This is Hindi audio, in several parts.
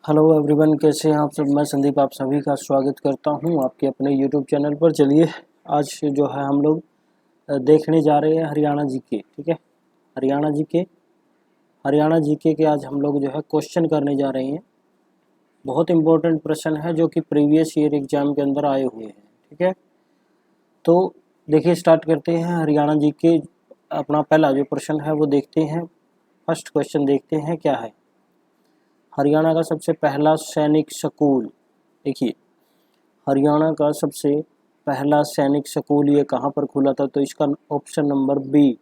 हेलो एवरीवन, कैसे हैं आप सब। मैं संदीप आप सभी का स्वागत करता हूं आपके अपने यूट्यूब चैनल पर। चलिए आज जो है हम लोग देखने जा रहे हैं हरियाणा जीके। ठीक है, हरियाणा जीके के आज हम लोग जो है क्वेश्चन करने जा रहे हैं। बहुत इंपॉर्टेंट प्रश्न है जो कि प्रीवियस ईयर एग्जाम के अंदर आए हुए हैं। ठीक है, तो देखिए स्टार्ट करते हैं हरियाणा जीके। अपना पहला जो प्रश्न है वो देखते हैं। फर्स्ट क्वेश्चन देखते हैं क्या है। हरियाणा का सबसे पहला सैनिक स्कूल, देखिए हरियाणा का सबसे पहला सैनिक स्कूल ये कहाँ पर खुला था, तो इसका ऑप्शन नंबर बी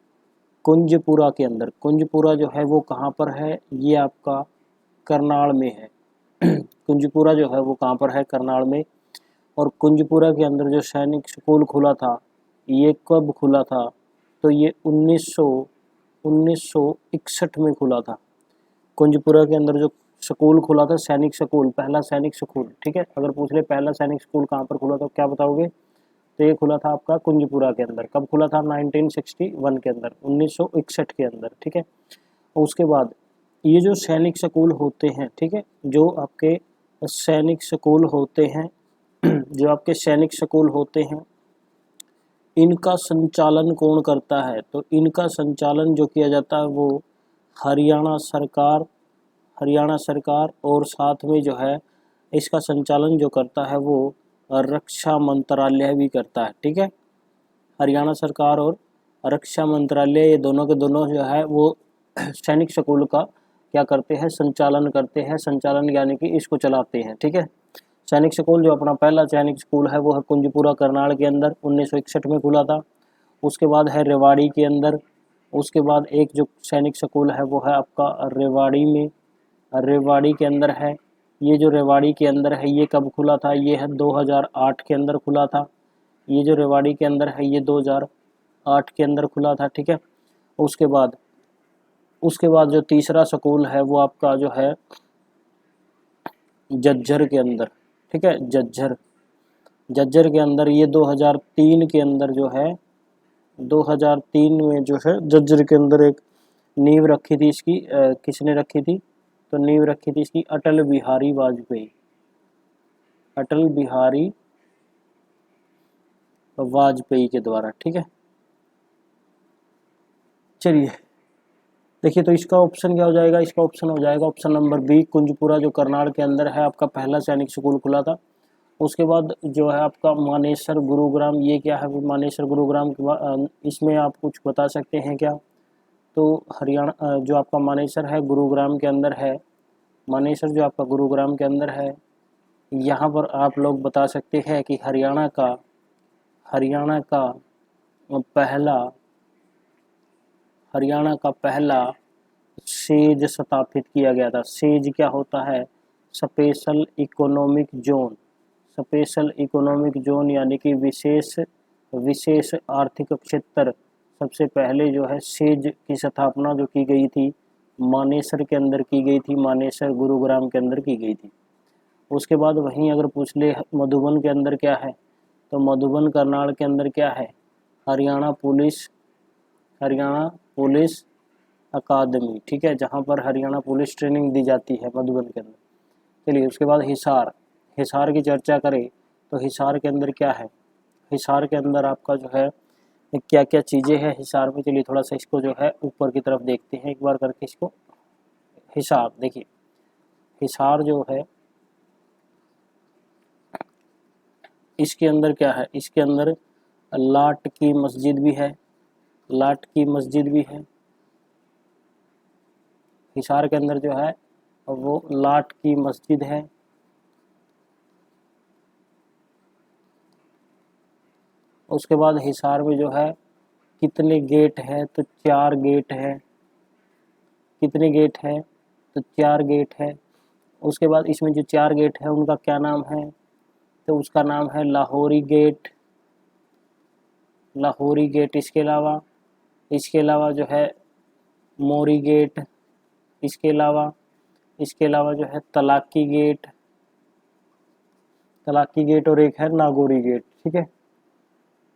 कुंजपुरा के अंदर। कुंजपुरा जो है वो कहाँ पर है, ये आपका करनाल में है। कुंजपुरा जो है वो कहाँ पर है, करनाल में। और कुंजपुरा के अंदर जो सैनिक स्कूल खुला था ये कब खुला था, तो ये 1961 में खुला था। कुंजपुरा के अंदर जो स्कूल खुला था, सैनिक स्कूल, पहला सैनिक स्कूल। ठीक है, अगर पूछ ले पहला सैनिक स्कूल कहाँ पर खुला तो क्या बताओगे, तो ये खुला था आपका कुंजपुरा के अंदर। कब खुला था, 1961 के अंदर, 1961 के अंदर। ठीक है, उसके बाद ये जो सैनिक स्कूल होते हैं, ठीक है, जो आपके सैनिक स्कूल होते हैं जो आपके सैनिक स्कूल होते हैं, इनका संचालन कौन करता है, तो इनका संचालन जो किया जाता है वो हरियाणा सरकार और साथ में जो है इसका संचालन जो करता है वो रक्षा मंत्रालय भी करता है। ठीक है, हरियाणा सरकार और रक्षा मंत्रालय ये दोनों के दोनों जो है वो सैनिक स्कूल का क्या करते हैं, संचालन करते हैं। संचालन यानी कि इसको चलाते हैं। ठीक है, सैनिक स्कूल जो अपना पहला सैनिक स्कूल है वो है कुंजपुरा करनाल के अंदर, 1961 में खुला था। उसके बाद है रेवाड़ी के अंदर। उसके बाद एक जो सैनिक स्कूल है वो है आपका रेवाड़ी के अंदर है। ये जो रेवाड़ी के अंदर है ये कब खुला था, ये है 2008 के अंदर खुला था। ये जो रेवाड़ी के अंदर है ये 2008 के अंदर खुला था। ठीक है, उसके बाद जो तीसरा स्कूल है वो आपका जो है झज्जर के अंदर। ठीक है, झज्जर के अंदर ये 2003 के अंदर जो है 2003 में जो है झज्जर के अंदर एक नींव रखी थी इसकी। किसने रखी थी, तो नींव रखी थी इसकी अटल बिहारी वाजपेयी के द्वारा। ठीक है, चलिए देखिए तो इसका ऑप्शन क्या हो जाएगा, इसका ऑप्शन हो जाएगा ऑप्शन नंबर बी कुंजपुरा जो करनाल के अंदर है आपका पहला सैनिक स्कूल खुला था। उसके बाद जो है आपका मानेसर गुरुग्राम, ये क्या है मानेसर गुरुग्राम के इसमें आप कुछ बता सकते हैं क्या, तो हरियाणा जो आपका मानेसर है गुरुग्राम के अंदर है, मानेसर जो आपका गुरुग्राम के अंदर है, यहाँ पर आप लोग बता सकते हैं कि हरियाणा का पहला सेज स्थापित किया गया था। सेज क्या होता है, स्पेशल इकोनॉमिक जोन यानी कि विशेष आर्थिक क्षेत्र। सबसे पहले जो है सेज की स्थापना जो की गई थी मानेसर के अंदर की गई थी, मानेसर गुरुग्राम के अंदर की गई थी। उसके बाद वहीं अगर पूछ ले मधुबन के अंदर क्या है, तो मधुबन करनाल के अंदर क्या है, हरियाणा पुलिस अकादमी। ठीक है, जहाँ पर हरियाणा पुलिस ट्रेनिंग दी जाती है मधुबन के अंदर। चलिए उसके बाद हिसार की चर्चा करें तो हिसार के अंदर क्या है, हिसार के अंदर आपका जो है क्या क्या चीज़ें हैं हिसार में। चलिए थोड़ा सा इसको जो है ऊपर की तरफ देखते हैं एक बार करके इसको। हिसार देखिए, हिसार जो है इसके अंदर क्या है, इसके अंदर लाट की मस्जिद भी है। हिसार के अंदर जो है वो लाट की मस्जिद है। उसके बाद हिसार में जो है कितने गेट है, तो 4 गेट है। कितने गेट है, तो 4 गेट है। उसके बाद इसमें जो 4 गेट है उनका क्या नाम है, तो उसका नाम है लाहौरी गेट। इसके अलावा जो है मोरी गेट। इसके अलावा जो है तलाकी गेट और एक है नागौरी गेट। ठीक है,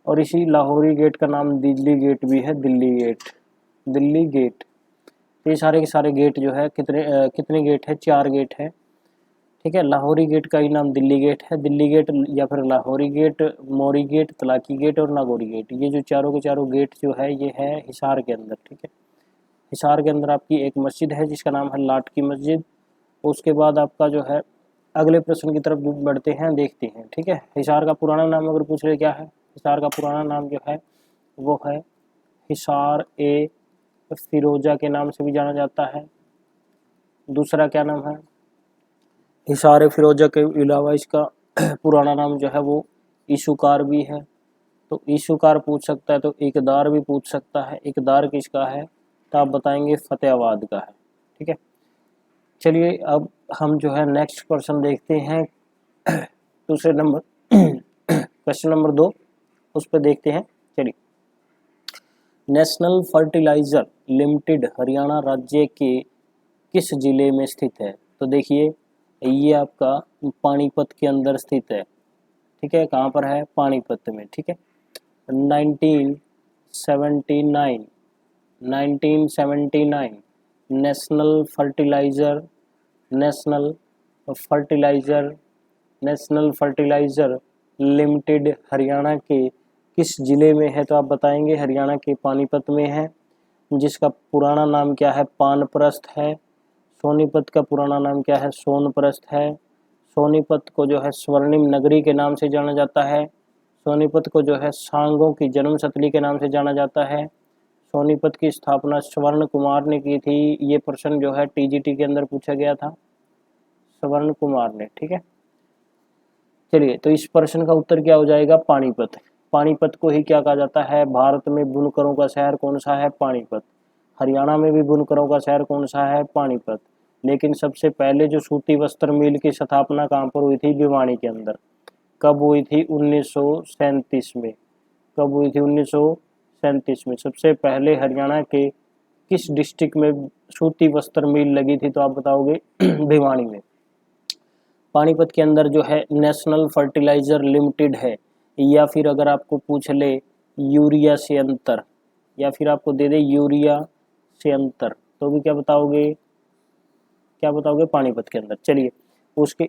और इसी लाहौरी गेट का नाम दिल्ली गेट भी है, दिल्ली गेट। ये सारे के सारे गेट जो है कितने गेट है, 4 गेट है। ठीक है। लाहौरी गेट का ही नाम दिल्ली गेट है। दिल्ली गेट या फिर लाहौरी गेट, मोरी गेट, तलाकी गेट और नागौरी गेट, ये जो चारों के चारों गेट जो है ये है हिसार के अंदर। ठीक है, हिसार के अंदर आपकी एक मस्जिद है जिसका नाम है लाट की मस्जिद। उसके बाद आपका जो है अगले प्रश्न की तरफ बढ़ते हैं, देखते हैं। ठीक है, हिसार का पुराना नाम अगर पूछ रहे क्या है, हिसार का पुराना नाम जो है वो है हिसार ए फिरोजा के नाम से भी जाना जाता है। दूसरा क्या नाम है, हिसार ए फिरोजा के अलावा इसका पुराना नाम जो है वो ईशुकार भी है। तो ईशुकार पूछ सकता है, तो इकदार भी पूछ सकता है। इकदार किसका है, तो आप बताएंगे फतेहाबाद का है। ठीक है, चलिए अब हम जो है नेक्स्ट क्वेश्चन देखते हैं, दूसरे नंबर क्वेश्चन नंबर 2 उस पर देखते हैं। चलिए, नेशनल फर्टिलाइजर लिमिटेड हरियाणा राज्य के किस जिले में स्थित है। तो देखिए ये आपका पानीपत के अंदर स्थित है। ठीक है, कहाँ पर है, पानीपत में। ठीक है, 1979 नेशनल फर्टिलाइजर लिमिटेड हरियाणा के किस जिले में है, तो आप बताएंगे हरियाणा के पानीपत में है, जिसका पुराना नाम क्या है, पानप्रस्थ है। सोनीपत का पुराना नाम क्या है, सोनप्रस्थ है। सोनीपत को जो है स्वर्णिम नगरी के नाम से जाना जाता है। सोनीपत को जो है सांगों की जन्मस्थली के नाम से जाना जाता है। सोनीपत की स्थापना स्वर्ण कुमार ने की थी। ये प्रश्न जो है टीजीटी के अंदर पूछा गया था, स्वर्ण कुमार ने। ठीक है, चलिए तो इस प्रश्न का उत्तर क्या हो जाएगा, पानीपत। पानीपत को ही क्या कहा जाता है, भारत में बुनकरों का शहर कौन सा है, पानीपत। हरियाणा में भी बुनकरों का शहर कौन सा है, पानीपत। लेकिन सबसे पहले जो सूती वस्त्र मिल की स्थापना कहाँ पर हुई थी, भिवानी के अंदर। कब हुई थी, 1937 में। कब हुई थी, 1937 में। सबसे पहले हरियाणा के किस डिस्ट्रिक्ट में सूती वस्त्र मिल लगी थी, तो आप बताओगे भिवानी में। पानीपत के अंदर जो है नेशनल फर्टिलाइजर लिमिटेड है, या फिर अगर आपको पूछ ले यूरिया से अंतर, या फिर आपको दे दे यूरिया से अंतर, तो भी क्या बताओगे, पानीपत के अंदर। चलिए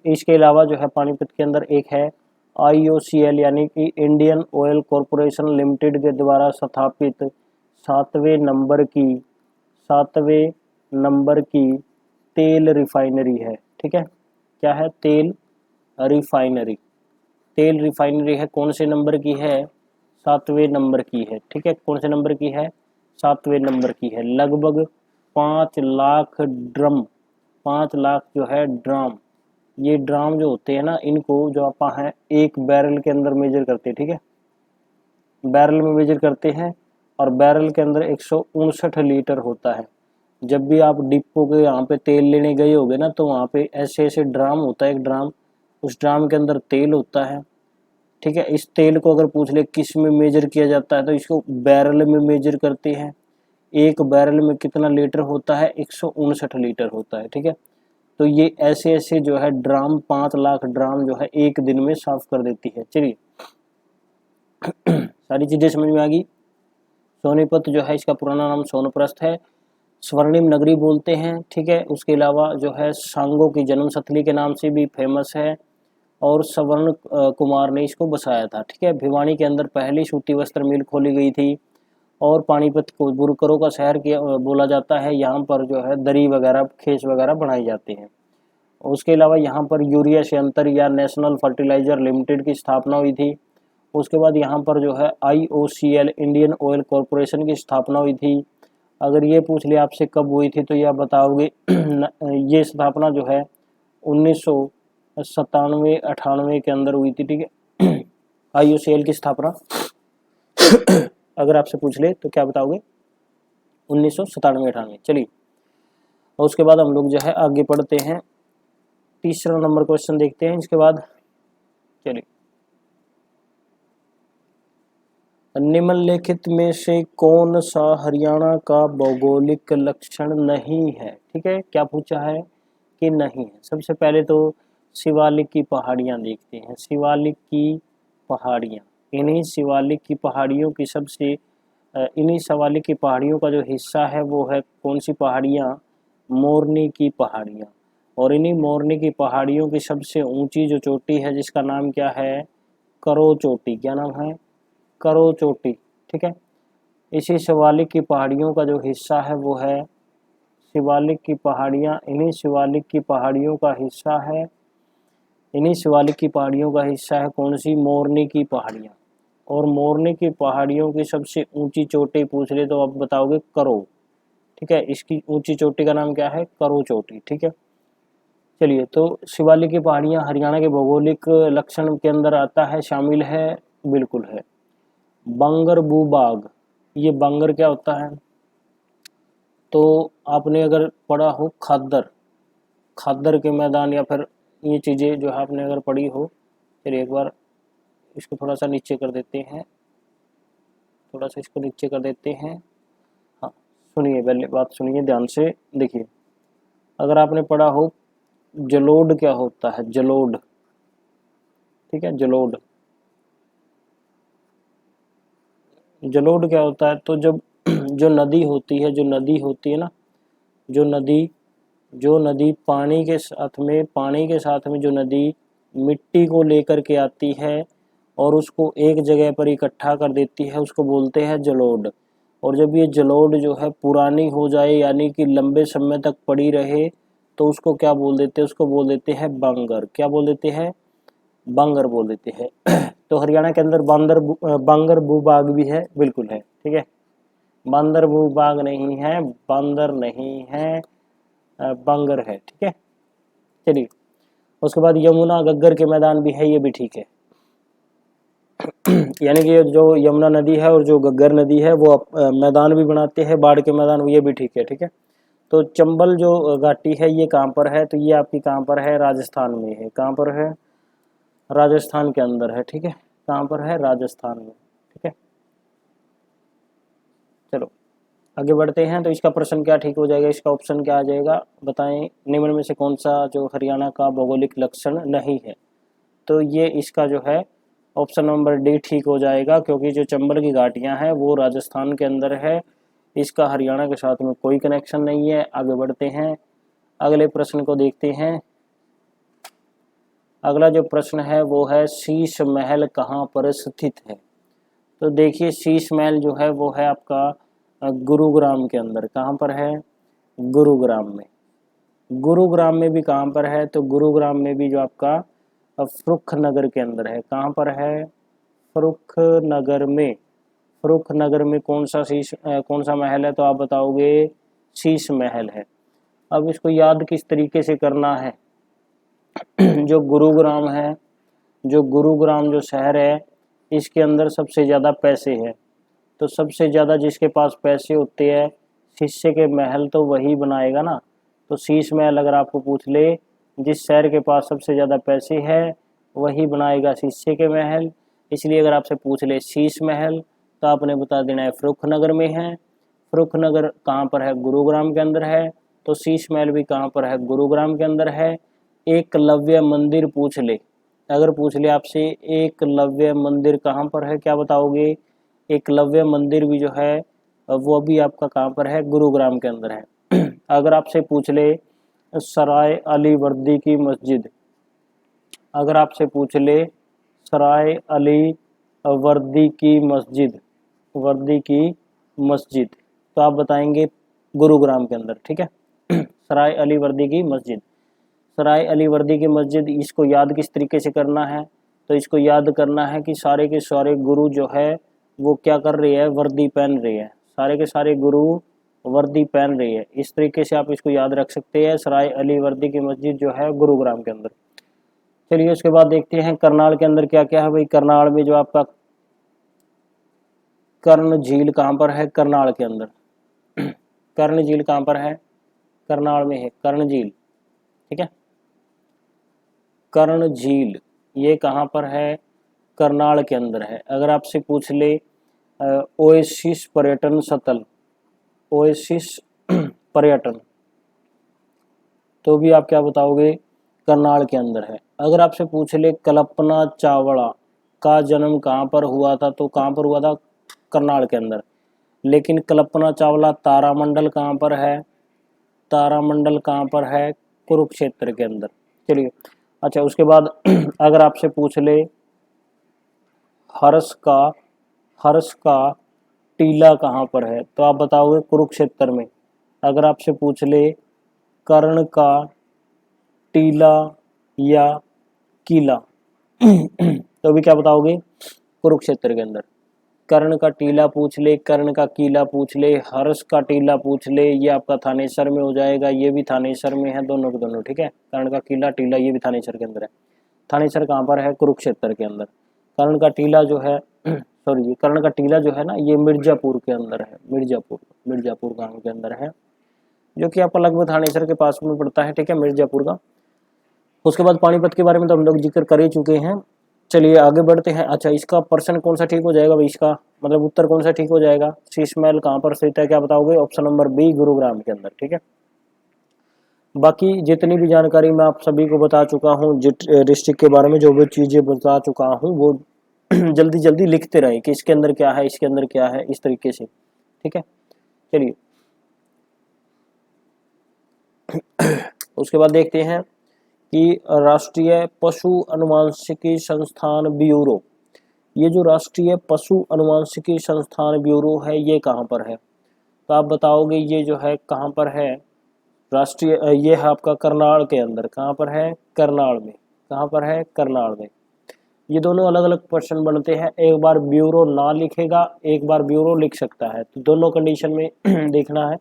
इसके अलावा जो है पानीपत के अंदर एक है IOCL यानी कि इंडियन ऑयल कॉरपोरेशन लिमिटेड के द्वारा स्थापित 7वें नंबर की तेल रिफाइनरी है। ठीक है, क्या है, तेल रिफाइनरी है। कौन से नंबर की है, 7वें नंबर की है। ठीक है, कौन से नंबर की है, 7वें नंबर की है। लगभग 5 लाख जो है ड्राम, ये ड्राम जो होते हैं ना, इनको जो आप है एक बैरल के अंदर मेजर करते हैं। ठीक है, बैरल में मेजर करते हैं, और बैरल के अंदर 159 लीटर होता है। जब भी आप डिपो के यहाँ पे तेल लेने गए होगे ना, तो वहाँ पे ऐसे ऐसे ड्राम होता है, एक ड्राम, उस ड्राम के अंदर तेल होता है। ठीक है, इस तेल को अगर पूछ ले किस में मेजर किया जाता है, तो इसको बैरल में मेजर करते हैं। एक बैरल में कितना लीटर होता है, 159 लीटर होता है। ठीक है, तो ये ऐसे ऐसे जो है ड्राम, 5 लाख ड्राम जो है एक दिन में साफ कर देती है। चलिए सारी चीजें समझ में आ गई। सोनीपत जो है इसका पुराना नाम सोनप्रस्थ है, स्वर्णिम नगरी बोलते हैं। ठीक है, उसके अलावा जो है सांगों की जन्मस्थली के नाम से भी फेमस है, और स्वर्ण कुमार ने इसको बसाया था। ठीक है, भिवानी के अंदर पहली सूती वस्त्र मिल खोली गई थी, और पानीपत को बुनकरों का शहर बोला जाता है। यहाँ पर जो है दरी वगैरह, खेस वगैरह बनाए जाते हैं। उसके अलावा यहाँ पर यूरिया से अंतर या नेशनल फर्टिलाइजर लिमिटेड की स्थापना हुई थी। उसके बाद यहाँ पर जो है IOCL इंडियन ऑयल कॉरपोरेशन की स्थापना हुई थी। अगर ये पूछ लिया आपसे कब हुई थी, तो यह बताओगे ये स्थापना जो है 1997-98 के अंदर हुई थी। ठीक है, IOCL की स्थापना अगर आपसे पूछ ले तो क्या बताओगे, 1997-98। चलिए, और उसके बाद हम लोग जो है आगे पढ़ते हैं, तीसरा नंबर क्वेश्चन देखते हैं इसके बाद। चलिए, निम्नलिखित में से कौन सा हरियाणा का भौगोलिक लक्षण नहीं है। ठीक है, क्या पूछा है कि नहीं है। सबसे पहले तो शिवालिक की पहाड़ियाँ देखते हैं। शिवालिक की पहाड़ियाँ, इन्हीं शिवालिक की पहाड़ियों की इन्हीं शिवालिक की पहाड़ियों का जो हिस्सा है वो है कौन सी पहाड़ियाँ, मोरनी की पहाड़ियाँ। और इन्हीं मोरनी की पहाड़ियों की सबसे ऊंची जो चोटी है जिसका नाम क्या है, करो चोटी। क्या नाम है, करो चोटी। ठीक है। इसी शिवालिक की पहाड़ियों का जो हिस्सा है वो है, शिवालिक की पहाड़ियाँ, इन्हीं शिवालिक की पहाड़ियों का हिस्सा है, इन्हीं शिवालिक की पहाड़ियों का हिस्सा है कौन सी, मोरनी की पहाड़ियाँ। और मोरनी की पहाड़ियों की सबसे ऊंची चोटी पूछ ले तो आप बताओगे करो। ठीक है, इसकी ऊंची चोटी का नाम क्या है, करो चोटी। ठीक है। चलिए, तो शिवालिक की पहाड़ियाँ हरियाणा के भौगोलिक लक्षण के अंदर आता है, शामिल है, बिल्कुल है। बांगर भूभाग, ये बांगर क्या होता है, तो आपने अगर पढ़ा हो खादर, खादर के मैदान या फिर ये चीज़ें जो है आपने अगर पढ़ी हो। चलिए एक बार इसको थोड़ा सा नीचे कर देते हैं, थोड़ा सा इसको नीचे कर देते हैं। हाँ, सुनिए, पहले बात सुनिए ध्यान से, देखिए अगर आपने पढ़ा हो जलोढ़ क्या होता है, जलोढ़। ठीक है, जलोढ़, जलोढ़ क्या होता है, तो जब जो नदी होती है, जो नदी होती है ना, जो नदी, जो नदी पानी के साथ में जो नदी मिट्टी को लेकर के आती है और उसको एक जगह पर इकट्ठा कर देती है, उसको बोलते हैं जलोढ़। और जब ये जलोढ़ जो है पुरानी हो जाए, यानी कि लंबे समय तक पड़ी रहे, तो उसको क्या बोल देते हैं, उसको बोल देते हैं बांगर। क्या बोल देते हैं, बांगर बोल देते हैं। तो हरियाणा के अंदर बांगर भूभाग भी है, बिल्कुल है। ठीक है, बांदर भूभाग नहीं है, बांदर नहीं है, बांगर है। ठीक है। चलिए, उसके बाद यमुना गग्गर के मैदान भी है, ये भी ठीक है। यानी कि जो यमुना नदी है और जो गग्गर नदी है वो मैदान भी बनाते हैं, बाढ़ के मैदान, ये भी ठीक है। ठीक है। तो चंबल जो घाटी है ये कहाँ पर है, तो ये आपकी कहाँ पर है, राजस्थान में है। कहाँ पर है, राजस्थान के अंदर है। ठीक है, कहाँ पर है, राजस्थान में। ठीक है। चलो आगे बढ़ते हैं। तो इसका प्रश्न क्या ठीक हो जाएगा, इसका ऑप्शन क्या आ जाएगा, बताएं निम्न में से कौन सा जो हरियाणा का भौगोलिक लक्षण नहीं है। तो ये इसका जो है ऑप्शन नंबर डी ठीक हो जाएगा, क्योंकि जो चंबल की घाटियां हैं वो राजस्थान के अंदर है, इसका हरियाणा के साथ में कोई कनेक्शन नहीं है। आगे बढ़ते हैं, अगले प्रश्न को देखते हैं। अगला जो प्रश्न है वो है शीश महल कहाँ पर स्थित है। तो देखिए शीश महल जो है वो है आपका गुरुग्राम के अंदर। कहाँ पर है, गुरुग्राम में। गुरुग्राम में भी कहाँ पर है, तो गुरुग्राम में भी जो आपका फरुख नगर के अंदर है। कहाँ पर है, फरुख नगर में। फरुख नगर में कौन सा महल है, तो आप बताओगे शीश महल है। अब इसको याद किस तरीके से करना है, जो गुरुग्राम है, जो गुरुग्राम जो शहर है इसके अंदर सबसे ज़्यादा पैसे हैं। तो सबसे ज़्यादा जिसके पास पैसे होते हैं शीशे के महल तो वही बनाएगा ना। तो शीश महल अगर आपको पूछ ले, जिस शहर के पास सबसे ज़्यादा पैसे है वही बनाएगा शीशे के महल। इसलिए अगर आपसे पूछ ले शीश महल तो आपने बता देना है फरुख नगर में है। फरुख नगर कहाँ पर है, गुरुग्राम के अंदर है। तो शीश महल भी कहाँ पर है, गुरुग्राम के अंदर है। एकलव्य मंदिर पूछ ले, अगर पूछ ले आपसे एकलव्य मंदिर कहाँ पर है, क्या बताओगे, एकलव्य मंदिर भी जो है वो भी आपका कहाँ पर है, गुरुग्राम के अंदर है। अगर आपसे पूछ ले सराय अली वर्दी की मस्जिद, अगर आपसे पूछ ले सराय अली वर्दी की मस्जिद, वर्दी की मस्जिद, तो आप बताएंगे गुरुग्राम के अंदर। ठीक है। सराय अली वर्दी की मस्जिद, सराय अली वर्दी की मस्जिद। इसको याद किस तरीके से करना है, तो इसको याद करना है कि सारे के सारे गुरु जो है वो क्या कर रही है, वर्दी पहन रही है। सारे के सारे गुरु वर्दी पहन रही है, इस तरीके से आप इसको याद रख सकते हैं। सराय अली वर्दी की मस्जिद जो है गुरुग्राम के अंदर। चलिए उसके बाद देखते हैं करनाल के अंदर क्या क्या है। भाई करनाल में जो आपका कर्ण झील कहाँ पर है, करनाल के अंदर। कर्ण झील कहाँ पर है, करनाल में है कर्ण झील। ठीक है, कर्ण झील ये कहाँ पर है, करनाल के अंदर है। अगर आपसे पूछ ले ओएसिस पर्यटन स्थल, ओएसिस पर्यटन, तो भी आप क्या बताओगे, करनाल के अंदर है। अगर आपसे पूछ ले कल्पना चावला का जन्म कहाँ पर हुआ था, तो कहाँ पर हुआ था, करनाल के अंदर। लेकिन कल्पना चावला तारामंडल कहाँ पर है, तारामंडल कहाँ पर है, कुरुक्षेत्र के अंदर। चलिए अच्छा, उसके बाद अगर आपसे पूछ ले हर्ष का टीला कहाँ पर है, तो आप बताओगे कुरुक्षेत्र में। अगर आपसे पूछ ले कर्ण का टीला या किला तो भी क्या बताओगे, कुरुक्षेत्र के अंदर। कर्ण का टीला पूछ ले, कर्ण का किला पूछ ले, हर्ष का टीला पूछ ले, ये आपका थानेसर में हो जाएगा, ये भी थानेसर में है, दोनों के दोनों। ठीक है, कर्ण का किला टीला ये भी थानेसर के अंदर है। थानेसर कहाँ पर है, कुरुक्षेत्र के अंदर। कर्ण का टीला जो है सॉरी, कर्ण का टीला जो है ना, ये मिर्जापुर के अंदर है, मिर्जापुर गांव के अंदर है, जो कि आपका लगभग थानेसर के पास में पड़ता है। ठीक है, मिर्जापुर का। उसके बाद पानीपत के बारे में तो हम लोग जिक्र कर ही चुके हैं। चलिए आगे बढ़ते हैं। अच्छा, इसका प्रश्न कौन सा ठीक हो जाएगा भाई, इसका मतलब उत्तर कौन सा ठीक हो जाएगा। शीश महल कहाँ पर स्थित है, क्या बताओगे, ऑप्शन नंबर बी, गुरुग्राम के अंदर। ठीक है, बाकी जितनी भी जानकारी मैं आप सभी को बता चुका हूँ, डिस्ट्रिक्ट के बारे में जो भी चीजें बता चुका हूँ, वो जल्दी जल्दी लिखते रहे कि इसके अंदर क्या है, इसके अंदर क्या है, इस तरीके से। ठीक है, चलिए उसके बाद देखते हैं कि राष्ट्रीय पशु अनुवांशिकी संस्थान ब्यूरो, ये जो राष्ट्रीय पशु अनुवांशिकी संस्थान ब्यूरो है, ये कहाँ पर है, तो आप बताओगे ये जो है कहाँ पर है, राष्ट्रीय ये है आपका करनाल के अंदर। कहाँ पर है, करनाल में। कहाँ पर है, करनाल में। ये दोनों अलग अलग प्रश्न बनते हैं, एक बार ब्यूरो ना लिखेगा, एक बार ब्यूरो लिख सकता है, तो दोनों कंडीशन में देखना है।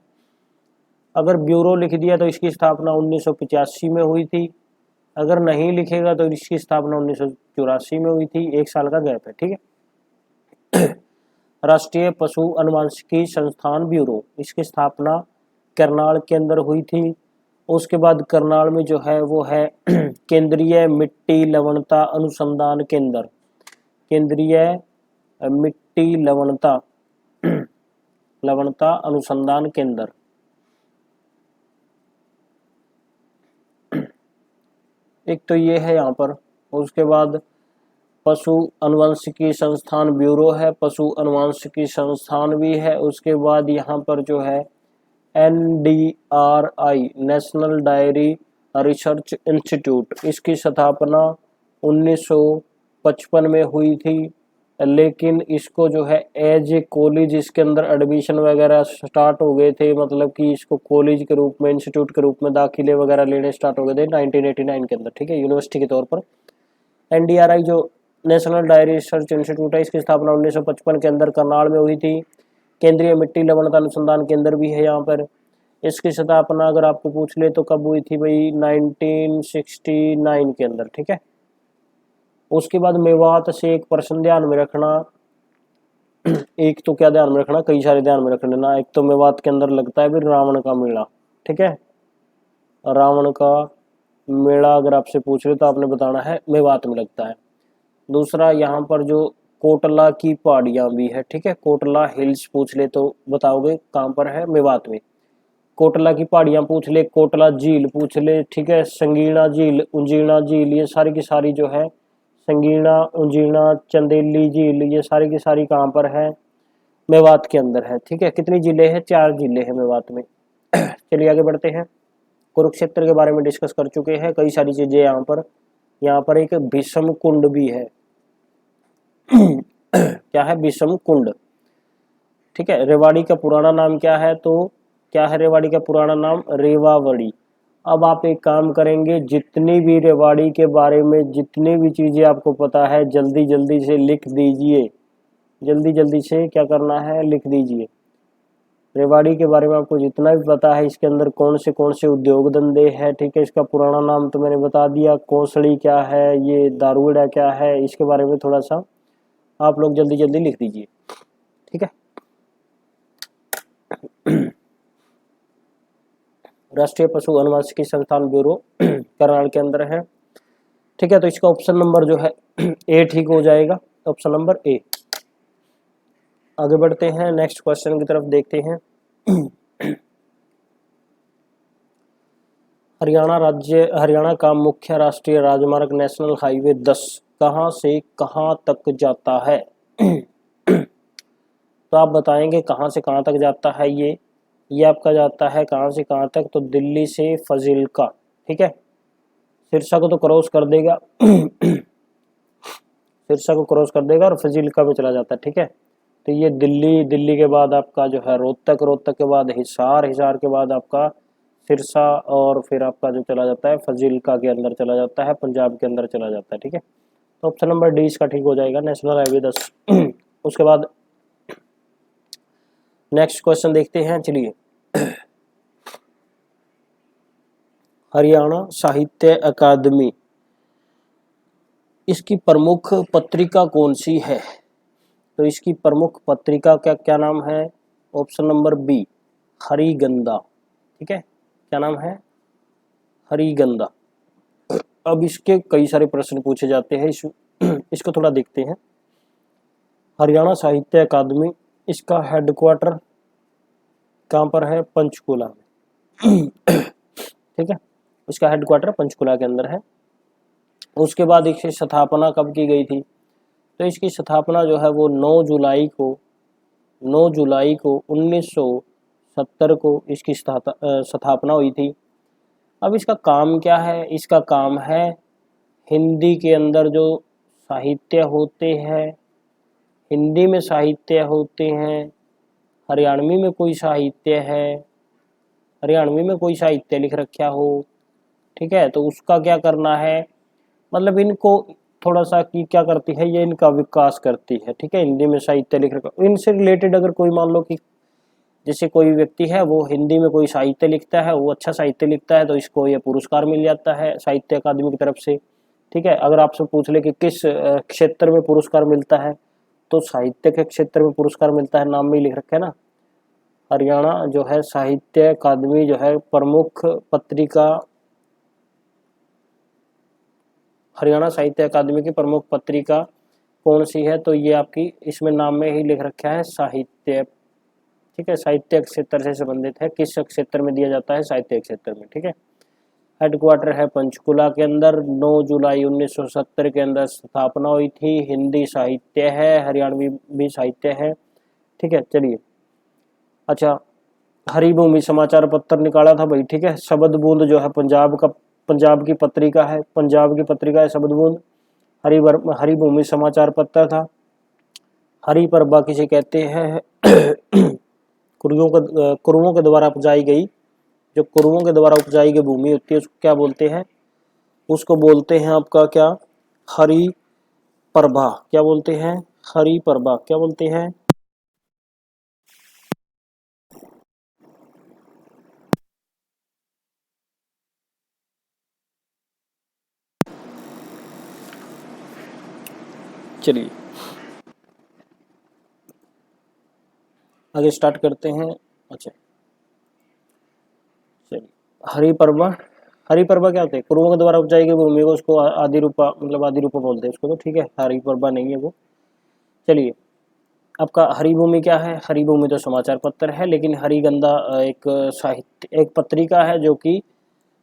अगर ब्यूरो लिख दिया तो इसकी स्थापना 1985 में हुई थी, अगर नहीं लिखेगा तो इसकी स्थापना 1984 में हुई थी, 1 साल का गैप है। ठीक है, राष्ट्रीय पशु अनुवांशिकी संस्थान ब्यूरो, इसकी स्थापना करनाल के अंदर हुई थी। उसके बाद करनाल में जो है वो है केंद्रीय मिट्टी लवणता अनुसंधान केंद्र, केंद्रीय मिट्टी लवणता अनुसंधान केंद्र। एक तो ये है यहाँ पर। उसके बाद पशु अनुवांशिकी संस्थान ब्यूरो है, पशु अनुवांशिकी संस्थान भी है। उसके बाद यहाँ पर जो है NDRI, national diary research institute, इसकी स्थापना 1955 में हुई थी, लेकिन इसको जो है एज ए कॉलेज, इसके अंदर एडमिशन वगैरह स्टार्ट हो गए थे, मतलब कि इसको कॉलेज के रूप में, इंस्टीट्यूट के रूप में दाखिले वगैरह लेने स्टार्ट हो गए थे 1989 के अंदर। ठीक है, यूनिवर्सिटी के तौर पर। NDRI जो नेशनल डायरी रिसर्च इंस्टीट्यूट है, इसकी स्थापना 1955 के अंदर करनाल में हुई थी। केंद्रीय मिट्टी लवणता अनुसंधान केंद्र भी है यहाँ पर। इसकी स्थापना अगर आपको पूछ ले तो कब हुई थी भाई, 1969 के अंदर। ठीक है, उसके बाद मेवात से एक प्रश्न ध्यान में रखना, एक तो क्या ध्यान में रखना, कई सारे ध्यान में रख लेना। एक तो मेवात के अंदर लगता है फिर रावण का मेला। ठीक है, रावण का मेला अगर आपसे पूछ ले तो आपने बताना है मेवात में लगता है। दूसरा यहाँ पर जो कोटला की पहाड़ियाँ भी है, ठीक है, कोटला हिल्स पूछ ले तो बताओगे कहाँ पर है, मेवात में। कोटला की पहाड़ियाँ पूछ ले, कोटला झील पूछ ले, ठीक है, संगीणा झील, उंजीणा झील, ये सारी की सारी जो है, संगीणा, उंजीणा, चंदेली झील, ये सारी की सारी कहाँ पर है, मेवात के अंदर है। ठीक है, कितनी जिले हैं, 4 जिले हैं मेवात में। चलिए आगे बढ़ते हैं। कुरुक्षेत्र के बारे में डिस्कस कर चुके हैं, कई सारी चीजें यहाँ पर एक भीष्म कुंड भी है। क्या है, भीष्म कुंड। ठीक है, रेवाड़ी का पुराना नाम क्या है, तो क्या है रेवाड़ी का पुराना नाम, रेवावड़ी। अब आप एक काम करेंगे, जितनी भी रेवाड़ी के बारे में जितनी भी चीजें आपको पता है, जल्दी जल्दी से लिख दीजिए, जल्दी जल्दी से क्या करना है, लिख दीजिए। रेवाड़ी के बारे में आपको जितना भी पता है, इसके अंदर कौन से उद्योग धंधे हैं, ठीक है, इसका पुराना नाम तो मैंने बता दिया, कोसड़ी क्या है, ये दारुड़ा क्या है, इसके बारे में थोड़ा सा आप लोग जल्दी जल्दी लिख दीजिए। ठीक है, राष्ट्रीय पशु अनुवांशिकी संस्थान ब्यूरो करनाल के अंदर है। ठीक है, तो इसका ऑप्शन नंबर जो है ए ठीक हो जाएगा, ऑप्शन नंबर ए। आगे बढ़ते हैं, नेक्स्ट क्वेश्चन की तरफ देखते हैं। हरियाणा का मुख्य राष्ट्रीय राजमार्ग नेशनल हाईवे 10 कहाँ से कहाँ तक जाता है? तो आप बताएंगे कहाँ से कहाँ तक जाता है। ये आपका जाता है कहाँ से कहाँ तक, तो दिल्ली से फजील्का, ठीक है, सिरसा को तो क्रॉस कर देगा सिरसा को क्रॉस कर देगा और फजीलिका में चला जाता है। ठीक है, तो ये दिल्ली, दिल्ली के बाद आपका जो है रोहतक, रोहतक के बाद हिसार, हिसार के बाद आपका सिरसा, और फिर आपका जो चला जाता है फजीलिका के अंदर चला जाता है, पंजाब के अंदर चला जाता है। ठीक है, तो ऑप्शन नंबर डी इसका ठीक हो जाएगा, नेशनल हाईवे 10। उसके बाद नेक्स्ट क्वेश्चन देखते हैं, चलिए। हरियाणा साहित्य अकादमी, इसकी प्रमुख पत्रिका कौन सी है? तो इसकी प्रमुख पत्रिका का क्या नाम है? Option number B, Harigandha. ठीक है, क्या नाम है? हरिगंधा। अब इसके कई सारे प्रश्न पूछे जाते हैं, इसको थोड़ा देखते हैं। हरियाणा साहित्य अकादमी, इसका हेडक्वार्टर कहाँ पर है? पंचकुला में। ठीक है, इसका हेडक्वार्टर पंचकुला के अंदर है। उसके बाद इसकी स्थापना कब की गई थी? तो इसकी स्थापना जो है वो 9 जुलाई को 1970 को इसकी स्थापना हुई थी। अब इसका काम क्या है? इसका काम है हिंदी के अंदर जो साहित्य होते हैं, हिंदी में साहित्य होते हैं, हरियाणवी में कोई साहित्य है, हरियाणवी में कोई साहित्य लिख रखा हो, ठीक है, तो उसका क्या करना है, मतलब इनको थोड़ा सा कि क्या करती है, ये इनका विकास करती है। ठीक है, हिंदी में साहित्य लिख रखा, इनसे रिलेटेड अगर कोई मान लो कि जैसे कोई व्यक्ति है वो हिंदी में कोई साहित्य लिखता है, वो अच्छा साहित्य लिखता है, तो इसको ये पुरस्कार मिल जाता है साहित्य अकादमी की तरफ से। ठीक है, अगर आपसे पूछ ले कि किस क्षेत्र में पुरस्कार मिलता है, तो साहित्य के क्षेत्र में पुरस्कार मिलता है, नाम में ही लिख रखा है ना। हरियाणा जो है साहित्य अकादमी जो है प्रमुख पत्रिका, हरियाणा साहित्य अकादमी की प्रमुख पत्रिका कौन सी है? तो ये आपकी इसमें नाम में ही लिख रखा है साहित्य। ठीक है, साहित्य क्षेत्र से संबंधित है, किस क्षेत्र में दिया जाता है? साहित्य क्षेत्र में। ठीक है, हेडक्वार्टर है पंचकुला के अंदर, 9 जुलाई 1970 के अंदर स्थापना हुई थी। हिंदी साहित्य है, हरियाणवी भी साहित्य है। ठीक है, चलिए। अच्छा, हरिभूमि समाचार पत्र निकाला था भाई। ठीक है, शब्द बूंद जो है पंजाब की पत्रिका है, पंजाब की पत्रिका है शब्द बूंद। हरिभूमि समाचार पत्र था। हरि परबा किसे कहते हैं? कुरुओं के द्वारा उपजाई गई, जो कुरुओं के द्वारा उपजाई गई भूमि होती है उसको क्या बोलते हैं? उसको बोलते हैं आपका क्या? हरि प्रभा। क्या बोलते हैं? हरि प्रभा। क्या बोलते हैं? चलिए आगे स्टार्ट करते हैं। अच्छा चलिए, हरिपर्वा, हरिपर्वा क्या होते हैं? कुरुओं के द्वारा उपजाई गई भूमि को उसको आदि रूपा, मतलब आदि रूपा बोलते हैं उसको, तो ठीक है, हरिपर्वा नहीं है वो। चलिए, आपका हरिभूमि क्या है? हरिभूमि तो समाचार पत्र है, लेकिन हरिगंधा एक साहित्य, एक पत्रिका है जो कि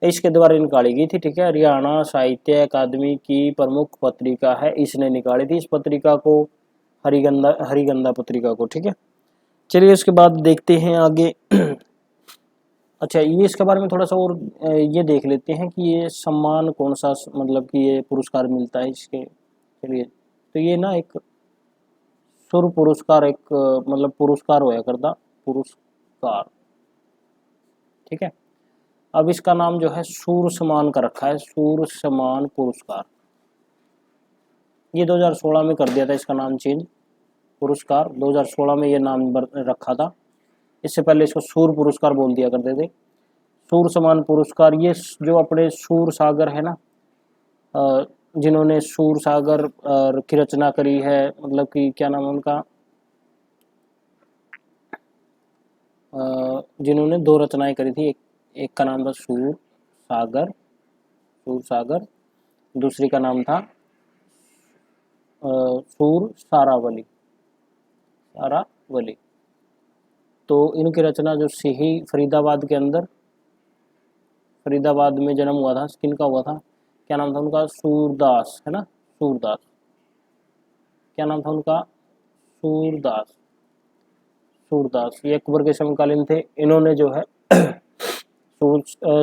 इसके द्वारा निकाली गई थी। ठीक है, हरियाणा साहित्य अकादमी की प्रमुख पत्रिका है, इसने निकाली थी इस पत्रिका को, हरिगंधा पत्रिका को। ठीक है, चलिए उसके बाद देखते हैं आगे। अच्छा, ये इसके बारे में थोड़ा सा और ये देख लेते हैं कि ये सम्मान कौन सा, मतलब कि ये पुरस्कार मिलता है इसके। चलिए, तो ये ना एक सुर पुरस्कार, एक मतलब पुरस्कार होया करता, पुरस्कार। ठीक है, अब इसका नाम जो है सूर सम्मान का रखा है, सूर सम्मान पुरस्कार। ये 2016 में कर दिया था इसका नाम चेंज, पुरस्कार 2016 में ये नाम रखा था। इससे पहले इसको सूर पुरस्कार बोल दिया करते थे। सूर सम्मान पुरस्कार, ये जो अपने सूर सागर है ना, जिन्होंने सूर सागर की रचना करी है, मतलब कि क्या नाम है उनका, जिन्होंने 2 रचनाएं करी थी, एक का नाम था सूर सागर, दूसरी का नाम था सूर सारावली। तो इनकी रचना जो सिही फरीदाबाद के अंदर, फरीदाबाद में जन्म हुआ था, किनका हुआ था, क्या नाम था उनका? सूरदास, है ना, सूरदास। क्या नाम था उनका? सूरदास। सूरदास ये अकबर के समकालीन थे। इन्होंने जो है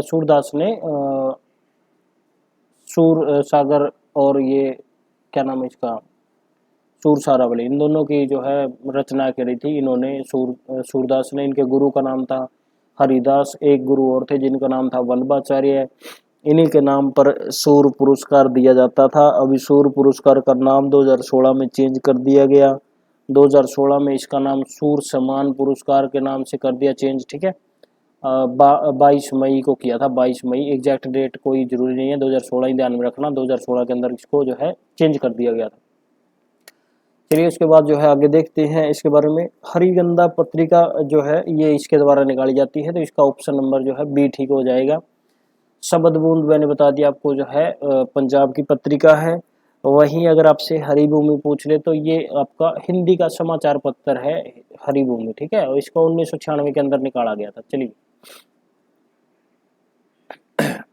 सूरदास ने सूर सागर और ये क्या नाम है इसका, सूर सारावली, इन दोनों की जो है रचना करी थी इन्होंने। सूरदास ने, इनके गुरु का नाम था हरिदास, एक गुरु और थे जिनका नाम था वल्लभाचार्य। इन्हीं के नाम पर सूर पुरस्कार दिया जाता था। अभी सूर पुरस्कार का नाम 2016 में चेंज कर दिया गया। 2016 में इसका नाम सूर सम्मान पुरस्कार के नाम से कर दिया चेंज, ठीक है। 22 मई को किया था, 22 मई, एग्जैक्ट डेट कोई जरूरी नहीं है, 2016 ही ध्यान में रखना। 2016 के अंदर इसको जो है चेंज कर दिया गया था। चलिए उसके बाद जो है आगे देखते हैं इसके बारे में। हरिगंधा पत्रिका जो है ये इसके द्वारा निकाली जाती है, तो इसका ऑप्शन नंबर जो है बी ठीक हो जाएगा। शबद बूंद मैंने बता दिया आपको, जो है पंजाब की पत्रिका है। वहीं अगर आपसे हरिभूमि पूछ ले तो ये आपका हिंदी का समाचार पत्र है हरिभूमि, ठीक है, और इसको 1996 के अंदर निकाला गया था। चलिए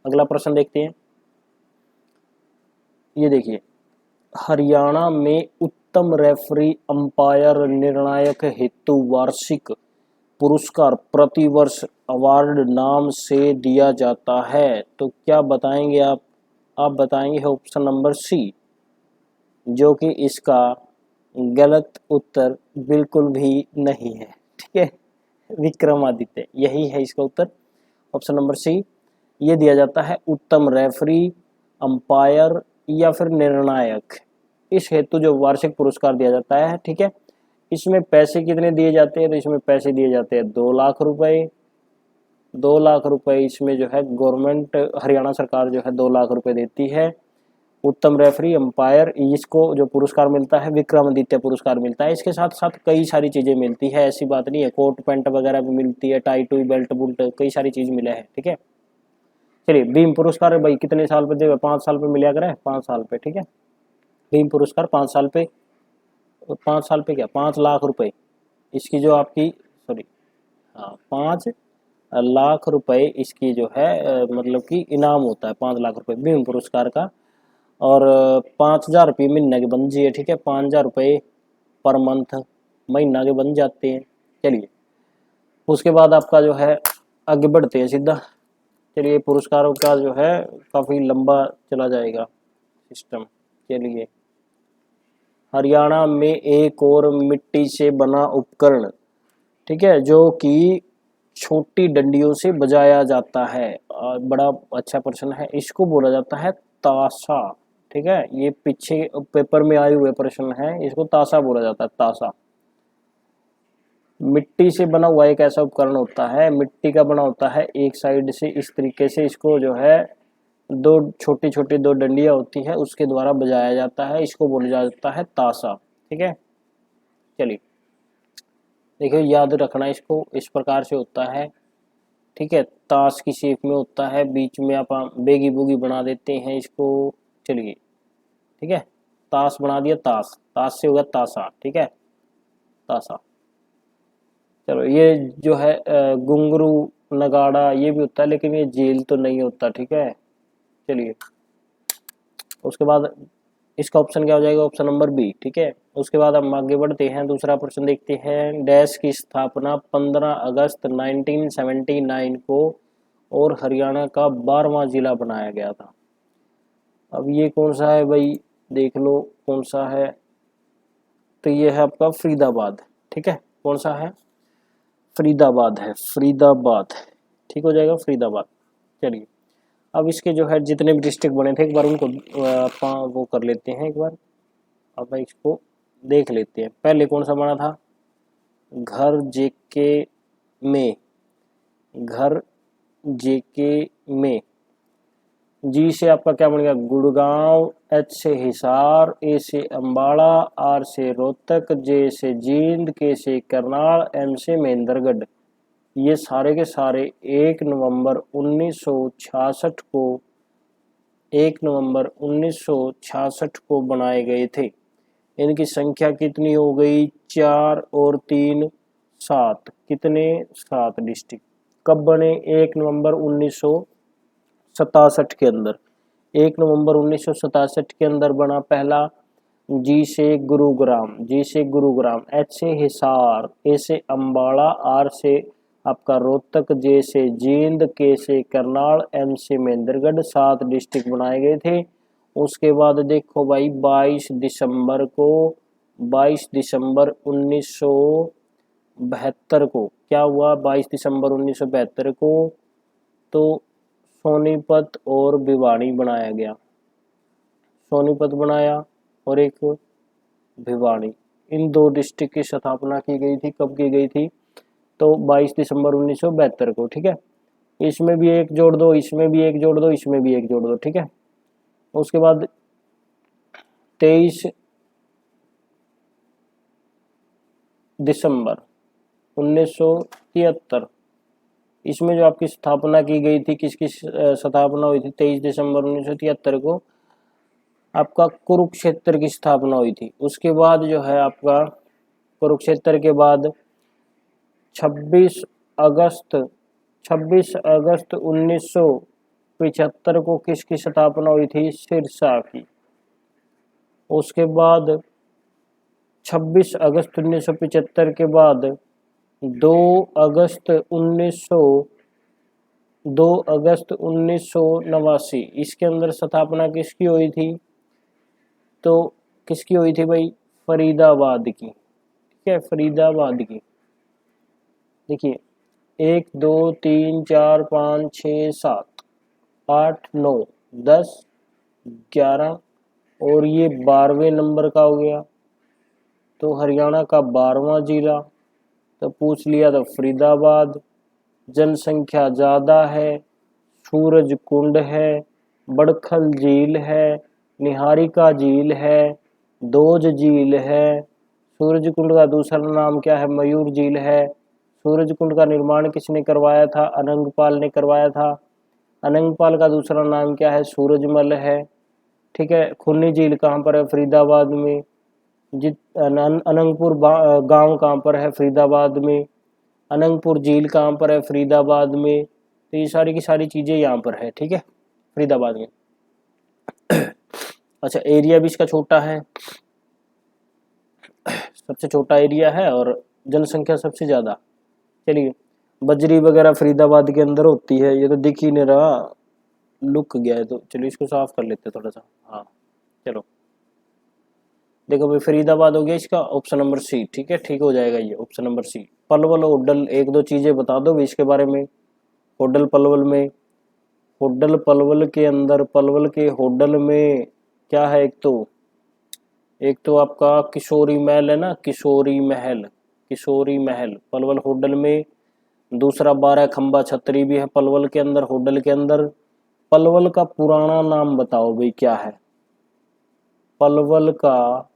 अगला प्रश्न देखते हैं। ये देखिए, हरियाणा में उत्तम रेफरी अंपायर निर्णायक हेतु वार्षिक पुरस्कार प्रतिवर्ष अवार्ड नाम से दिया जाता है, तो क्या बताएंगे आप बताएंगे ऑप्शन नंबर सी, जो कि इसका गलत उत्तर बिल्कुल भी नहीं है, ठीक है। विक्रमादित्य, यही है इसका उत्तर, ऑप्शन नंबर सी। ये दिया जाता है उत्तम रेफरी, अंपायर या फिर निर्णायक, इस हेतु जो वार्षिक पुरस्कार दिया जाता है, ठीक है। इसमें पैसे कितने दिए जाते हैं, तो इसमें पैसे दिए जाते हैं 2 लाख रुपए। 2 लाख रुपए इसमें जो है गवर्नमेंट हरियाणा सरकार जो है 2 लाख रुपए देती है। उत्तम रेफरी, अंपायर, इसको जो पुरस्कार मिलता है विक्रमादित्य पुरस्कार मिलता है। इसके साथ साथ कई सारी चीजें मिलती है, ऐसी बात नहीं है, कोट पैंट वगैरह भी मिलती है, टाई टूई बेल्ट बुल्ट, कई सारी चीज मिले हैं, ठीक है। चलिए भीम पुरस्कार भाई कितने साल पे देगा, 5 साल पे मिला करे, 5 साल पे, ठीक है। भीम पुरस्कार 5 साल पे, 5 साल पे क्या 5 लाख रुपए इसकी जो आपकी, सॉरी हाँ 5 लाख रुपए इसकी जो है मतलब कि इनाम होता है 5 लाख रुपए भीम पुरस्कार का। और 5,000 रुपये महीने के बन जाइए, ठीक है, 5,000 रुपये पर मंथ महीना के बन जाते हैं। चलिए उसके बाद आपका जो है आगे बढ़ते हैं सीधा। चलिए पुरस्कारों का जो है काफ़ी लंबा चला जाएगा सिस्टम। चलिए हरियाणा में एक और मिट्टी से बना उपकरण, ठीक है, जो कि छोटी डंडियों से बजाया जाता है, बड़ा अच्छा प्रश्न है, इसको बोला जाता है ताशा, ठीक है। ये पीछे पेपर में आए हुए प्रश्न है, इसको ताशा बोला जाता है, ताशा। मिट्टी से बना हुआ एक ऐसा उपकरण होता है, मिट्टी का बना होता है, एक साइड से इस तरीके से इसको जो है 2 छोटी छोटी 2 डंडियां होती है, उसके द्वारा बजाया जाता है, इसको बोला जाता है ताशा, ठीक है। चलिए देखिए याद रखना इसको, इस प्रकार से होता है, ठीक है, ताश की शेप में होता है, बीच में आप बेगी बुगी बना देते हैं इसको। चलिए ठीक है, ताश बना दिया, ताश, ताश से होगा ताशा, ठीक है, ताशा। चलो ये जो है घुंघरू नगाड़ा ये भी होता है, लेकिन ये जेल तो नहीं होता, ठीक है। चलिए उसके बाद इसका ऑप्शन क्या हो जाएगा, ऑप्शन नंबर बी, ठीक है। उसके बाद हम आगे बढ़ते हैं, दूसरा प्रश्न देखते हैं। डैश की स्थापना 15 अगस्त 1979 को और हरियाणा का 12वां जिला बनाया गया था। अब ये कौन सा है भाई, देख लो कौन सा है, तो ये है आपका फरीदाबाद, ठीक है, कौन सा है, फरीदाबाद है, फरीदाबाद, ठीक हो जाएगा फरीदाबाद। चलिए अब इसके जो है जितने भी डिस्ट्रिक्ट बने थे एक बार उनको वो कर लेते हैं एक बार, अब इसको देख लेते हैं। पहले कौन सा बना था, घर जेके में, घर जेके में, जी से आपका क्या बन गया गुड़गांव, एच से हिसार, ए से अम्बाड़ा, आर से रोहतक, जे से जींद, के से करनाल, एम से महेंद्रगढ़। ये सारे के सारे 1 नवंबर 1966 को 1 नवंबर 1966 को बनाए गए थे। इनकी संख्या कितनी हो गई, 4 और 3 7, कितने 7 डिस्ट्रिक्ट। कब बने, 1 नवंबर 1967 के अंदर, 1 नवंबर 1967 के अंदर बना पहला। जी से गुरुग्राम, जी से गुरुग्राम, एच से हिसार, ए से अम्बाड़ा, आर से आपका रोहतक, जे से जींद, के से करनाल, एम से महेंद्रगढ़, 7 डिस्ट्रिक्ट बनाए गए थे। उसके बाद देखो भाई 22 दिसंबर 1972 को क्या हुआ, 22 दिसंबर 1972 को तो सोनीपत और भिवानी बनाया गया, सोनीपत बनाया और एक भिवानी, इन 2 डिस्ट्रिक्ट की स्थापना की गई थी। कब की गई थी, तो 22 दिसंबर 1972 को, ठीक है। इसमें भी एक जोड़ दो, इसमें भी एक जोड़ दो, इसमें भी एक जोड़ दो, ठीक है। उसके बाद 23 दिसंबर 1973, इसमें जो आपकी स्थापना की गई थी, किसकी स्थापना हुई थी, 23 दिसंबर 1973 को आपका कुरुक्षेत्र की स्थापना हुई थी। उसके बाद जो है आपका कुरुक्षेत्र के बाद 26 अगस्त 1975 को किसकी स्थापना हुई थी, सिरसा की। उसके बाद 26 अगस्त 1975 के बाद 2 अगस्त 1989 इसके अंदर स्थापना किसकी हुई थी, तो किसकी हुई थी भाई, फरीदाबाद की, ठीक है, फरीदाबाद की। देखिए 1 2 3 4 5 6 7 8 9 10 11 और ये 12वें नंबर का हो गया, तो हरियाणा का 12वां जिला। तो पूछ लिया तो फरीदाबाद, जनसंख्या ज़्यादा है, सूरज कुंड है, बड़खल झील है, निहारिका झील है, दोज झील है। सूरज कुंड का दूसरा नाम क्या है, मयूर झील है। सूरज कुंड का निर्माण किसने करवाया था, अनंगपाल ने करवाया था। अनंगपाल का दूसरा नाम क्या है, सूरजमल है, ठीक है। खुन्नी झील कहाँ पर है, फरीदाबाद में। अनंगपुर गांव कहाँ पर है, फरीदाबाद में। अनंगपुर झील कहाँ पर है, फरीदाबाद में। तो ये सारी की सारी चीज़ें यहाँ पर है, ठीक है, फरीदाबाद में। अच्छा, एरिया भी इसका छोटा है, सबसे छोटा एरिया है और जनसंख्या सबसे ज़्यादा। चलिए, बजरी वगैरह फरीदाबाद के अंदर होती है, ये तो दिख ही नहीं रहा, लुक गया है, तो चलिए इसको साफ कर लेते हैं थोड़ा सा। हाँ चलो, देखो भाई फरीदाबाद हो गया इसका ऑप्शन नंबर सी, ठीक है, ठीक हो जाएगा ये option number C. Palwal Hodal, एक दो चीज़ें बता दो भी इसके बारे में। होडल पलवल में, होडल पलवल के अंदर, पलवल के होडल में क्या है, एक तो आपका किशोरी महल है ना, किशोरी महल पलवल होडल में। दूसरा 12 खंबा छतरी भी है पलवल के अंदर, होडल के अंदर। पलवल का पुराना नाम बताओ भाई क्या है, पलवल का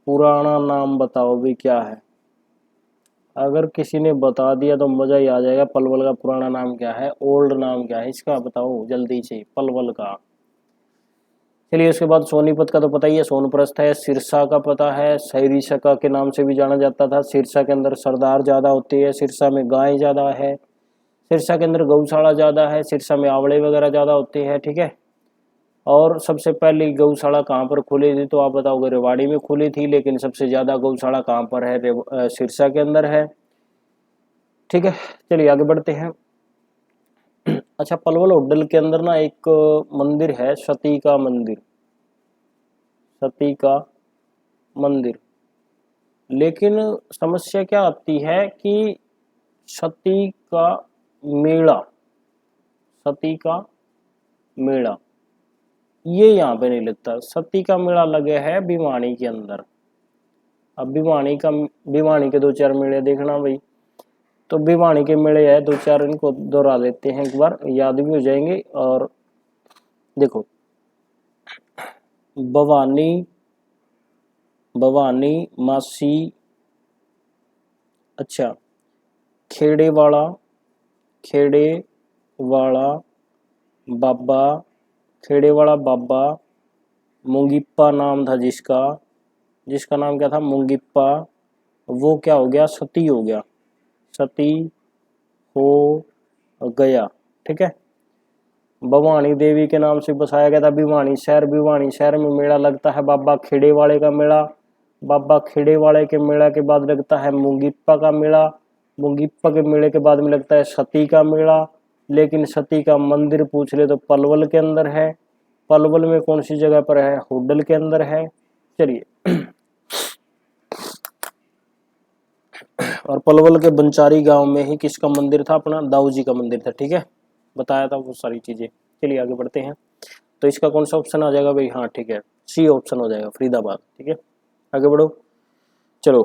पुराना नाम बताओ भाई क्या है। अगर किसी ने बता दिया तो मजा ही आ जाएगा। पलवल का पुराना नाम क्या है, ओल्ड नाम क्या है इसका, बताओ जल्दी से, पलवल का। चलिए, उसके बाद सोनीपत का तो पता ही है, सोनप्रस्थ है। सिरसा का पता है, सैरीसका के नाम से भी जाना जाता था। सिरसा के अंदर सरदार ज़्यादा होते हैं, सिरसा में गाय ज़्यादा है, सिरसा के अंदर गौशाला ज़्यादा है, सिरसा में आंवले वगैरह ज़्यादा होते हैं, ठीक है। और सबसे पहली गौशाला कहाँ पर खुली थी, तो आप बताओगे रेवाड़ी में खुली थी, लेकिन सबसे ज़्यादा गौशाला कहाँ पर है, सिरसा के अंदर है, ठीक है। चलिए आगे बढ़ते हैं। अच्छा, पलवल होडल के अंदर ना एक मंदिर है, सती का मंदिर। लेकिन समस्या क्या आती है कि सती का मेला ये यहाँ पे नहीं लगता। सती का मेला लगे है भिवानी के अंदर। अब भिवानी के 2-4 मेले देखना भाई। तो भिवानी के मेले है 2-4, इनको दोहरा लेते हैं, एक बार याद भी हो जाएंगे। और देखो, भवानी मासी, अच्छा, खेड़े वाला बाबा, मुंगिप्पा नाम था जिसका नाम क्या था, मुंगिप्पा। वो क्या हो गया, सती हो गया, सती हो गया, ठीक है। भवानी देवी के नाम से बसाया गया था भिवानी शहर में मेला लगता है बाबा खेड़े वाले का मेला। बाबा खेड़े वाले के मेला के बाद लगता है मुंगिप्पा का मेला। मुंगीप्पा के मेले के बाद में लगता है सती का मेला, लेकिन सती का मंदिर पूछ ले तो पलवल के अंदर है। पलवल में कौन सी जगह पर है? हुड्डल के अंदर है। चलिए और पलवल के बंचारी गांव में ही किसका मंदिर था? अपना दाऊ जी का मंदिर था। ठीक है, बताया था वो सारी चीजें। चलिए आगे बढ़ते हैं। तो इसका कौन सा ऑप्शन आ जाएगा भाई? हाँ ठीक है, सी ऑप्शन हो जाएगा, फरीदाबाद। ठीक है, आगे बढ़ो। चलो,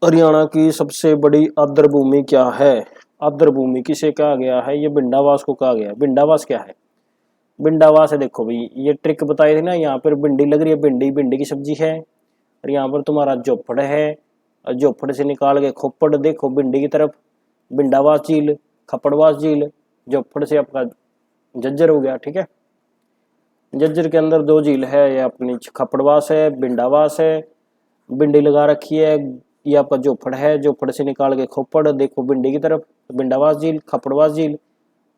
हरियाणा की सबसे बड़ी आर्द्र भूमि क्या है? आर्द्र भूमि किसे कहा गया है? ये भिंडावास को कहा गया है। भिंडावास क्या है? भिंडावास है, देखो भाई ये ट्रिक बताई थी ना, यहाँ पर भिंडी लग रही है, भिंडी भिंडी की सब्जी है, और यहाँ पर तुम्हारा जोफड़ है, और जोफड़ से निकाल के खोपड़ देखो भिंडी की तरफ, भिंडावास झील, खपड़वास झील, जोफड़ से आपका झज्जर हो गया। ठीक है, झज्जर के अंदर दो झील है, ये अपनी खपड़वास है, भिंडावास है, भिंडी लगा रखी है, ये आपका जोफड़ है, जोफड़ से निकाल के खोपड़ देखो भिंडी की तरफ, भिंडावास झील, खपड़वास झील।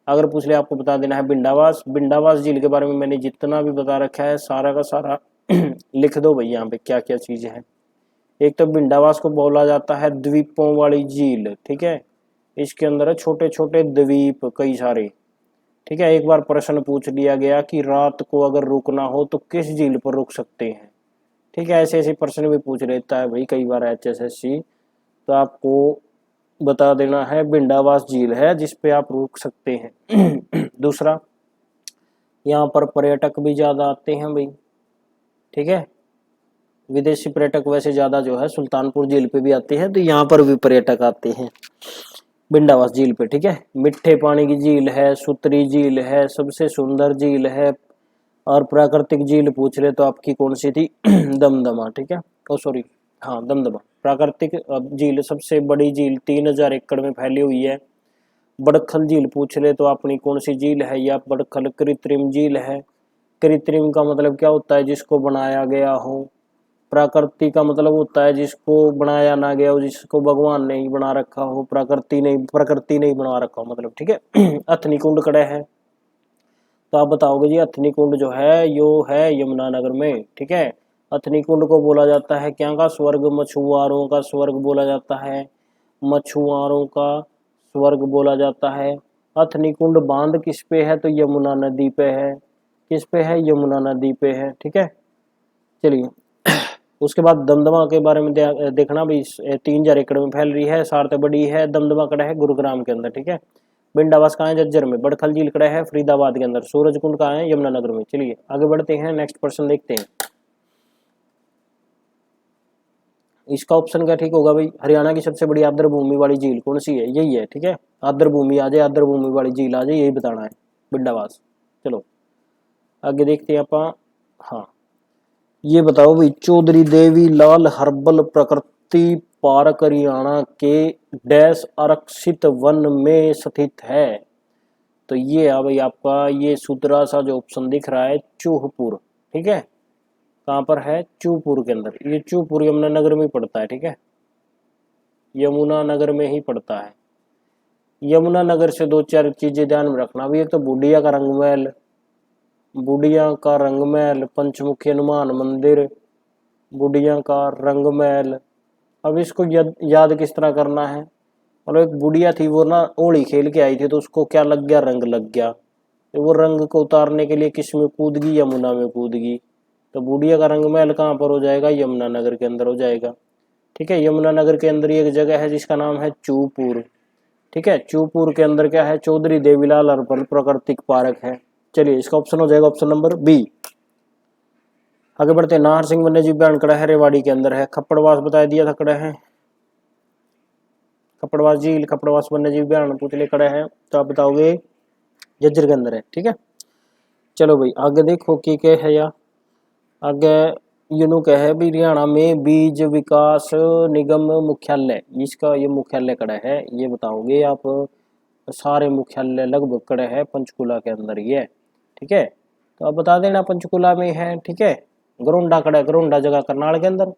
अगर पूछ ले आपको बता देना है भिंडावास। भिंडावास झील के बारे में मैंने जितना भी बता रखा है सारा का सारा लिख दो भाई यहाँ पे क्या क्या चीजें हैं। एक तो भिंडावास को बोला जाता है द्वीपों वाली झील। ठीक है, इसके अंदर है छोटे छोटे द्वीप कई सारे। ठीक है, एक बार प्रश्न पूछ लिया गया कि रात को अगर रुकना हो तो किस झील पर रुक सकते हैं। ठीक है, ऐसे ऐसे प्रश्न भी पूछ लेता है भाई कई बार HSSC, तो आपको बता देना है भिंडावास झील है जिसपे आप रुक सकते हैं। दूसरा, यहाँ पर पर्यटक भी ज्यादा आते हैं भाई। ठीक है, विदेशी पर्यटक वैसे ज्यादा जो है सुल्तानपुर झील पे भी आते हैं, तो यहाँ पर भी पर्यटक आते हैं भिंडावास झील पे। ठीक है, मीठे पानी की झील है, सुतरी झील है, सबसे सुंदर झील है, और प्राकृतिक झील पूछ ले तो आपकी कौन सी थी? दमदमा। ठीक है, ओ सॉरी, हाँ दमदमा। प्राकृतिक झील सबसे बड़ी झील 3000 एकड़ में फैली हुई है। बड़खल झील पूछ ले तो अपनी कौन सी झील है? या बड़खल कृत्रिम झील है। कृत्रिम का मतलब क्या होता है? जिसको बनाया गया हो। प्राकृतिक का मतलब होता है जिसको बनाया ना गया हो, जिसको भगवान ने ही बना रखा हो, प्रकृति नहीं बना रखा हो मतलब। ठीक है, अथनी कुंड कड़ा है, तो आप बताओगे जी अथनी कुंड जो है यो है यमुनानगर में। ठीक है, अथनी कुंड को बोला जाता है क्या का स्वर्ग? मछुआरों का स्वर्ग बोला जाता है, मछुआरों का स्वर्ग बोला जाता है। अथनी कुंड बांध किस पे है? तो यमुना नदी पे है। किस पे है? यमुना नदी पे है। ठीक है, चलिए उसके बाद दमदमा के बारे में देखना भी 3000 एकड़ में फैल रही है, सारते बड़ी है। दमदमा कड़ा है गुरुग्राम के अंदर। ठीक है, भिंडावास कहाँ है? झज्जर में। बड़खल झील कड़ा है फरीदाबाद के अंदर। सूरज कुंड कहाँ है? यमुनानगर में। चलिए आगे बढ़ते हैं, नेक्स्ट क्वेश्चन देखते हैं। इसका ऑप्शन क्या ठीक होगा भाई? हरियाणा की सबसे बड़ी आर्द्र भूमि वाली झील कौन सी है? यही है। ठीक है, आर्द्र भूमि आ जाए, आर्द्र भूमि वाली झील आ जाए, यही बताना है, भिंडावास। चलो आगे देखते हैं आप। हाँ, ये बताओ भाई, चौधरी देवी लाल हर्बल प्रकृति पार्क हरियाणा के डैश आरक्षित वन में स्थित है? तो ये है भाई आपका ये सुतरा सा जो ऑप्शन दिख रहा है, चूहपुर। ठीक है, कहाँ पर है? चूहपुर के अंदर। ये चूहपुर यमुनानगर में पड़ता है। ठीक है, यमुनानगर में ही पड़ता है। यमुनानगर से दो चार चीजें ध्यान में रखना भाई। एक तो बूढ़िया का रंगमहल, बूढ़िया का रंगमहल, पंचमुखी हनुमान मंदिर, बूढ़िया का रंगमहल। अब इसको याद किस तरह करना है? और एक बुढ़िया थी, वो ना होली खेल के आई थी, तो उसको क्या लग गया? रंग लग गया। तो वो रंग को उतारने के लिए किस में कूद गई? यमुना में कूद गई। तो बूढ़िया का रंग महल कहाँ पर हो जाएगा? यमुनानगर के अंदर हो जाएगा। ठीक है, यमुनानगर के अंदर एक जगह है जिसका नाम है चूहपुर। ठीक है, चूहपुर के अंदर क्या है? चौधरी देवीलाल हर्बल प्राकृतिक पार्क है। चलिए इसका ऑप्शन हो जाएगा ऑप्शन नंबर बी। आगे बढ़ते हैं, नाहर सिंह वन्य जीव उद्यान कड़ा है रेवाड़ी के अंदर है। खप्पड़वास बताया दिया था कड़ा है, खपड़वास झील, खपड़वास वन्य जीव उद्यान पुतले कड़ा है, तो आप बताओगे झज्जर के अंदर है। ठीक है, चलो भाई आगे देखो कि क्या है। या आगे यूनो क्या है भी, हरियाणा में बीज विकास निगम मुख्यालय, इसका ये मुख्यालय कड़ा है, ये बताओगे आप। सारे मुख्यालय लगभग कड़े है पंचकुला के अंदर ही है। ठीक है, तो आप बता देना पंचकुला में है। ठीक है, गरोंडा कड़ा है, गरोंडा जगह करनाल के अंदर,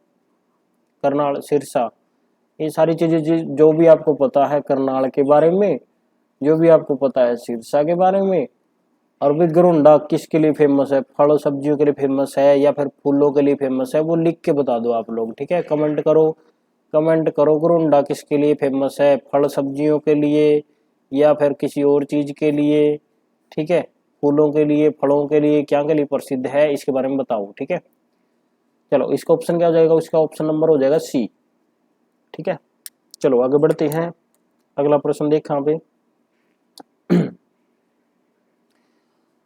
करनाल सिरसा। ये सारी चीजें जो भी आपको पता है करनाल के बारे में, जो भी आपको पता है सिरसा के बारे में, और भी गरोंडा किसके लिए फेमस है? फल सब्जियों के लिए फेमस है या फिर फूलों के लिए फेमस है? वो लिख के बता दो आप लोग। ठीक है, कमेंट करो कमेंट करो घुरुंडा किसके लिए फेमस है, फल सब्जियों के लिए या फिर किसी और चीज के लिए, ठीक है, फूलों के लिए, फलों के लिए, क्या के लिए प्रसिद्ध है, इसके बारे में बताओ। ठीक है, चलो इसका ऑप्शन क्या हो जाएगा, इसका ऑप्शन नंबर हो जाएगा सी। ठीक है, चलो आगे बढ़ते हैं, अगला प्रश्न देख यहाँ पे।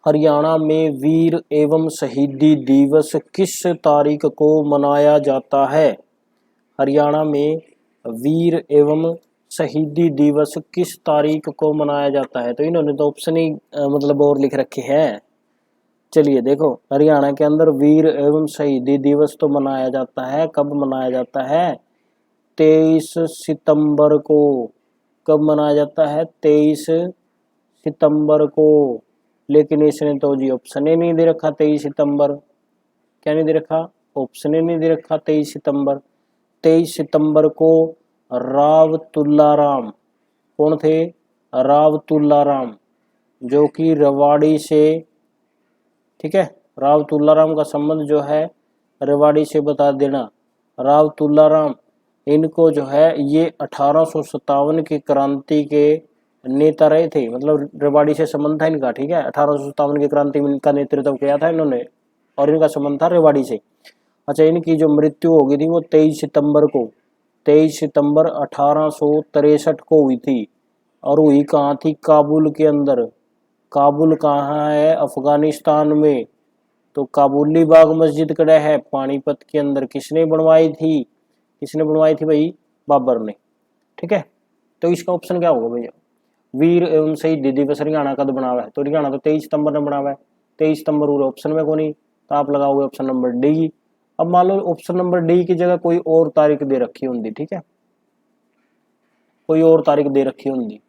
हरियाणा में वीर एवं शहीदी दिवस किस तारीख को मनाया जाता है? हरियाणा में वीर एवं शहीदी दिवस किस तारीख को मनाया जाता है? तो इन्होंने तो ऑप्शन ही मतलब और लिख रखे हैं। चलिए देखो, हरियाणा के अंदर वीर एवं शहीदी दिवस तो मनाया जाता है, कब मनाया जाता है? 23 सितंबर को। कब मनाया जाता है? 23 सितंबर को। लेकिन इसने तो जी ऑप्शन ही नहीं दे रखा 23 सितंबर। क्या नहीं दे रखा? ऑप्शन ही नहीं दे रखा 23 सितंबर। 23 सितंबर को राव तुल्लाराम, कौन थे? राव तुल्लाराम, जो कि रेवाड़ी से, ठीक है, राव तुल्लाराम का संबंध जो है रेवाड़ी से बता देना। राव तुल्लाराम, इनको जो है ये 1857 की क्रांति के नेता रहे थे, मतलब रेवाड़ी से संबंध था इनका। ठीक है, 1857 की क्रांति में इनका नेतृत्व किया था इन्होंने और इनका संबंध था रेवाड़ी से। अच्छा, इनकी जो मृत्यु हो गई थी वो 23 सितंबर को, 23 सितंबर 1863 को हुई थी। और हुई कहाँ थी? काबुल के अंदर। काबुल कहाँ है? अफगानिस्तान में। तो काबुली बाग मस्जिद कड़ा है पानीपत के अंदर, किसने बनवाई थी? किसने बनवाई थी भाई? बाबर ने। ठीक है, तो इसका ऑप्शन क्या होगा भैया? वीर एवं शहीदी दिवस हरियाणा कद बनावा है? तो हरियाणा तो 23 सितंबर ने बनावा है। 23 सितंबर पूरे ऑप्शन में कौन? तो आप लगाओगे ऑप्शन नंबर डी। अब मान लो ऑप्शन नंबर डी की जगह कोई और तारीख दे रखी होंगी, ठीक है, कोई और तारीख दे रखी होंगी,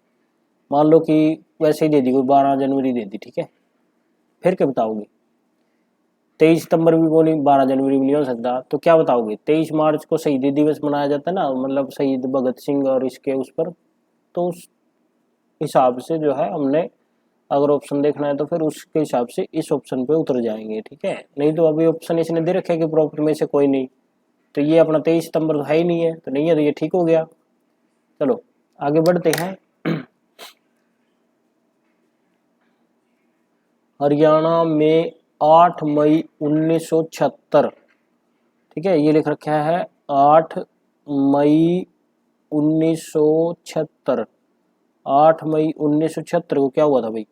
मान लो कि वैसे ही दे दी, कोई 12 जनवरी दे दी, ठीक है, फिर क्या बताओगे? 23 सितंबर भी बोली, 12 जनवरी भी नहीं हो सकता, तो क्या बताओगे? 23 मार्च को शहीदी दिवस मनाया जाता है ना, मतलब शहीद भगत सिंह और इसके उस पर, तो उस हिसाब से जो है हमने अगर ऑप्शन देखना है तो फिर उसके हिसाब से इस ऑप्शन पे उतर जाएंगे। ठीक है, नहीं तो अभी ऑप्शन इसने दे रखे कि प्रॉपर में से कोई नहीं, तो ये अपना 23 सितंबर तो है ही नहीं है, तो नहीं है, तो ये ठीक हो गया। चलो आगे बढ़ते हैं। हरियाणा में 8 मई 1976, ठीक है, ये लिख रखा है 8 मई 1976। 8 मई 1976 को क्या हुआ था भाई?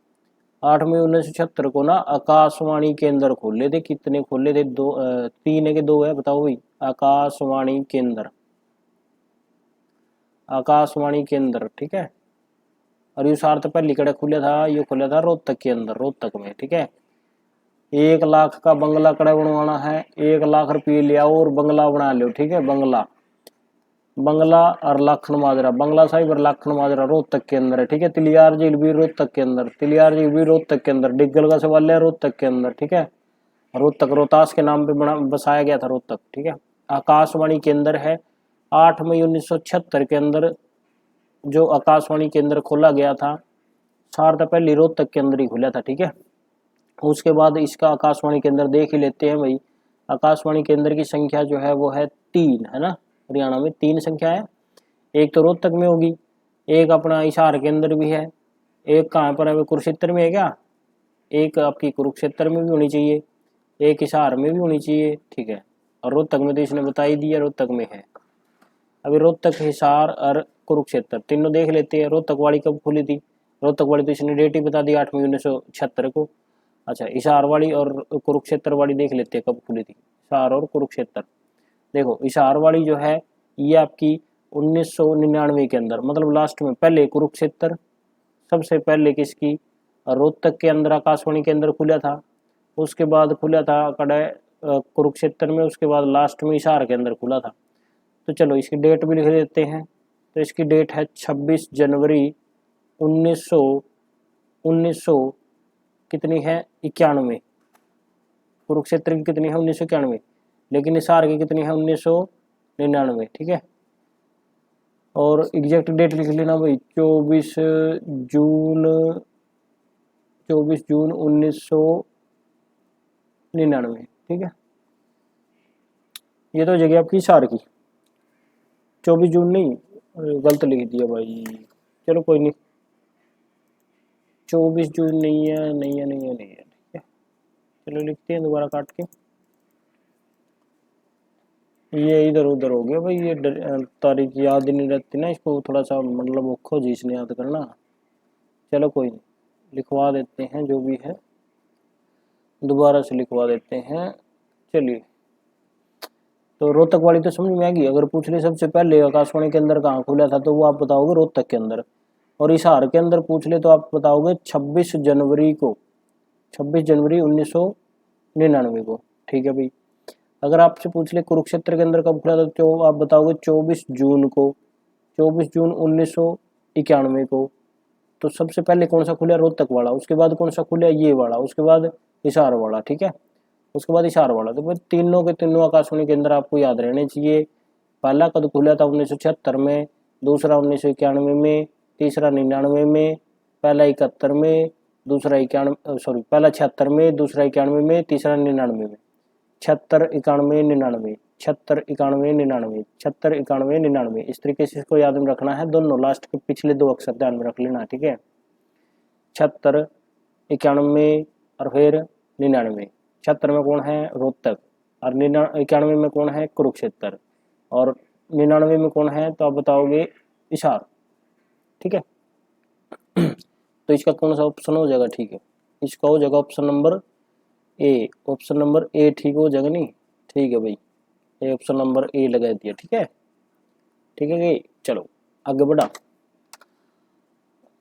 8 मई 1976 को ना आकाशवाणी केंद्र खोले थे। कितने खोले थे? दो, 3 है कि 2 है, बताओ भाई? आकाशवाणी केंद्र, आकाशवाणी केंद्र, ठीक है। और ये सार तो पहली कड़ा खुला था, ये खुला था रोहतक के अंदर, रोहतक में, ठीक है। 1 लाख का बंगला कड़ा बनवाना है, 1 लाख रुपये ले आओ और बंगला बना लो, ठीक है। बंगला, बंगला और लाखन माजरा, बंगला साहिब और लाखन माजरा रोहतक के अंदर है, ठीक है। तिलियार झील भी रोहतक के अंदर, तिलियार झील भी रोहतक के अंदर, डिग्गल का सवाल है रोहतक के अंदर, ठीक है। रोहतक रोहतास के नाम पे बना बसाया गया था रोहतक, ठीक है। आकाशवाणी केंद्र है। 8 मई 1976 के अंदर जो आकाशवाणी केंद्र खोला गया था, शारदा पहली रोहतक के अंदर ही खुला था, ठीक है। उसके बाद इसका आकाशवाणी केंद्र देख ही लेते हैं भाई। आकाशवाणी केंद्र की संख्या जो है वो है 3, है ना। हरियाणा में 3 संख्या है। एक तो रोहतक में होगी, एक अपना हिसार के अंदर भी है, एक कहाँ पर है? कुरुक्षेत्र में है क्या? एक आपकी कुरुक्षेत्र में भी होनी चाहिए, एक हिसार में भी होनी चाहिए, ठीक है। और रोहतक में तो इसने बता ही दिया रोहतक में है। अभी रोहतक, हिसार और कुरुक्षेत्र तीनों देख लेते हैं। रोहतक वाली कब खुली थी? रोहतक वाली तो इसने डेट ही बता दी, 8 मई 1976 को। अच्छा, हिसार वाली और कुरुक्षेत्र वाली देख लेते हैं कब खुली थी। हिसार और कुरुक्षेत्र, देखो हिसार वाली जो है ये आपकी 1999 के अंदर, मतलब लास्ट में। पहले कुरुक्षेत्र, सबसे पहले किसकी? रोहतक के अंदर आकाशवाणी के अंदर खुला था, उसके बाद खुला था कड़ा कुरुक्षेत्र में, उसके बाद लास्ट में हिसार के अंदर खुला था। तो चलो इसकी डेट भी लिख देते हैं। तो इसकी डेट है 26 जनवरी 1900 कितनी है? 91। कुरुक्षेत्र की कितनी है? 1991। लेकिन हिसार की कितनी है? 1999, ठीक है। और एग्जैक्ट डेट लिख लेना भाई, 24 जून 1999, ठीक है। ये तो जगह आपकी हिसार की। 24 जून नहीं, गलत लिख दिया भाई, चलो कोई नहीं, 24 जून नहीं है, नहीं है, नहीं है, नहीं है, ठीक है, चलो लिखते हैं दोबारा काट के। ये इधर उधर हो गया भाई, ये तारीख याद ही नहीं रहती ना, इसको थोड़ा सा मतलब खो जी इसने याद करना। चलो कोई नहीं, लिखवा देते हैं जो भी है, दोबारा से लिखवा देते हैं। चलिए, तो रोहतक वाली तो समझ में आ गई। अगर पूछ ले सबसे पहले आकाशवाणी के अंदर कहाँ खुला था, तो वो आप बताओगे रोहतक के अंदर। और हिसार के अंदर पूछ ले तो आप बताओगे 26 जनवरी को, 26 जनवरी 1999 को, ठीक है भाई। अगर आपसे पूछ ले कुरुक्षेत्र के अंदर कब खुला था, तो आप बताओगे 24 जून को, 24 जून 1991 को। तो सबसे पहले कौन सा खुला, रोहतक वाला, उसके बाद कौन सा खुला, ये वाला, उसके बाद हिसार वाला, ठीक है, उसके बाद हिसार वाला। तो फिर तीनों के तीनों आकाशवाणी के अंदर आपको याद रहने चाहिए। पहला कद खुला था 1976 में, दूसरा 1991 में, तीसरा 99 में, पहला 71 में, दूसरा 91, सॉरी पहला 76 में, दूसरा 91 में, तीसरा 99 में। 76, 91, 99, 76, 91, 99, 76, 91, 99, इस तरीके से इसको याद में रखना है। दोनों लास्ट के पिछले दो अक्षर ध्यान में रख लेना, ठीक है। 76, 91 और फिर 99। 76 में कौन है, रोहतक, और 91 में कौन है, कुरुक्षेत्र, और 99 में कौन है, तो आप बताओगे हिसार, ठीक है। तो इसका कौन सा ऑप्शन हो जाएगा, ठीक है, इसका हो जाएगा option number A, option number A ठीक हो जाएगा नहीं, ठीक है भाई, ये ऑप्शन नंबर ए लगा दिया, ठीक है, ठीक है कि चलो आगे बढ़ा।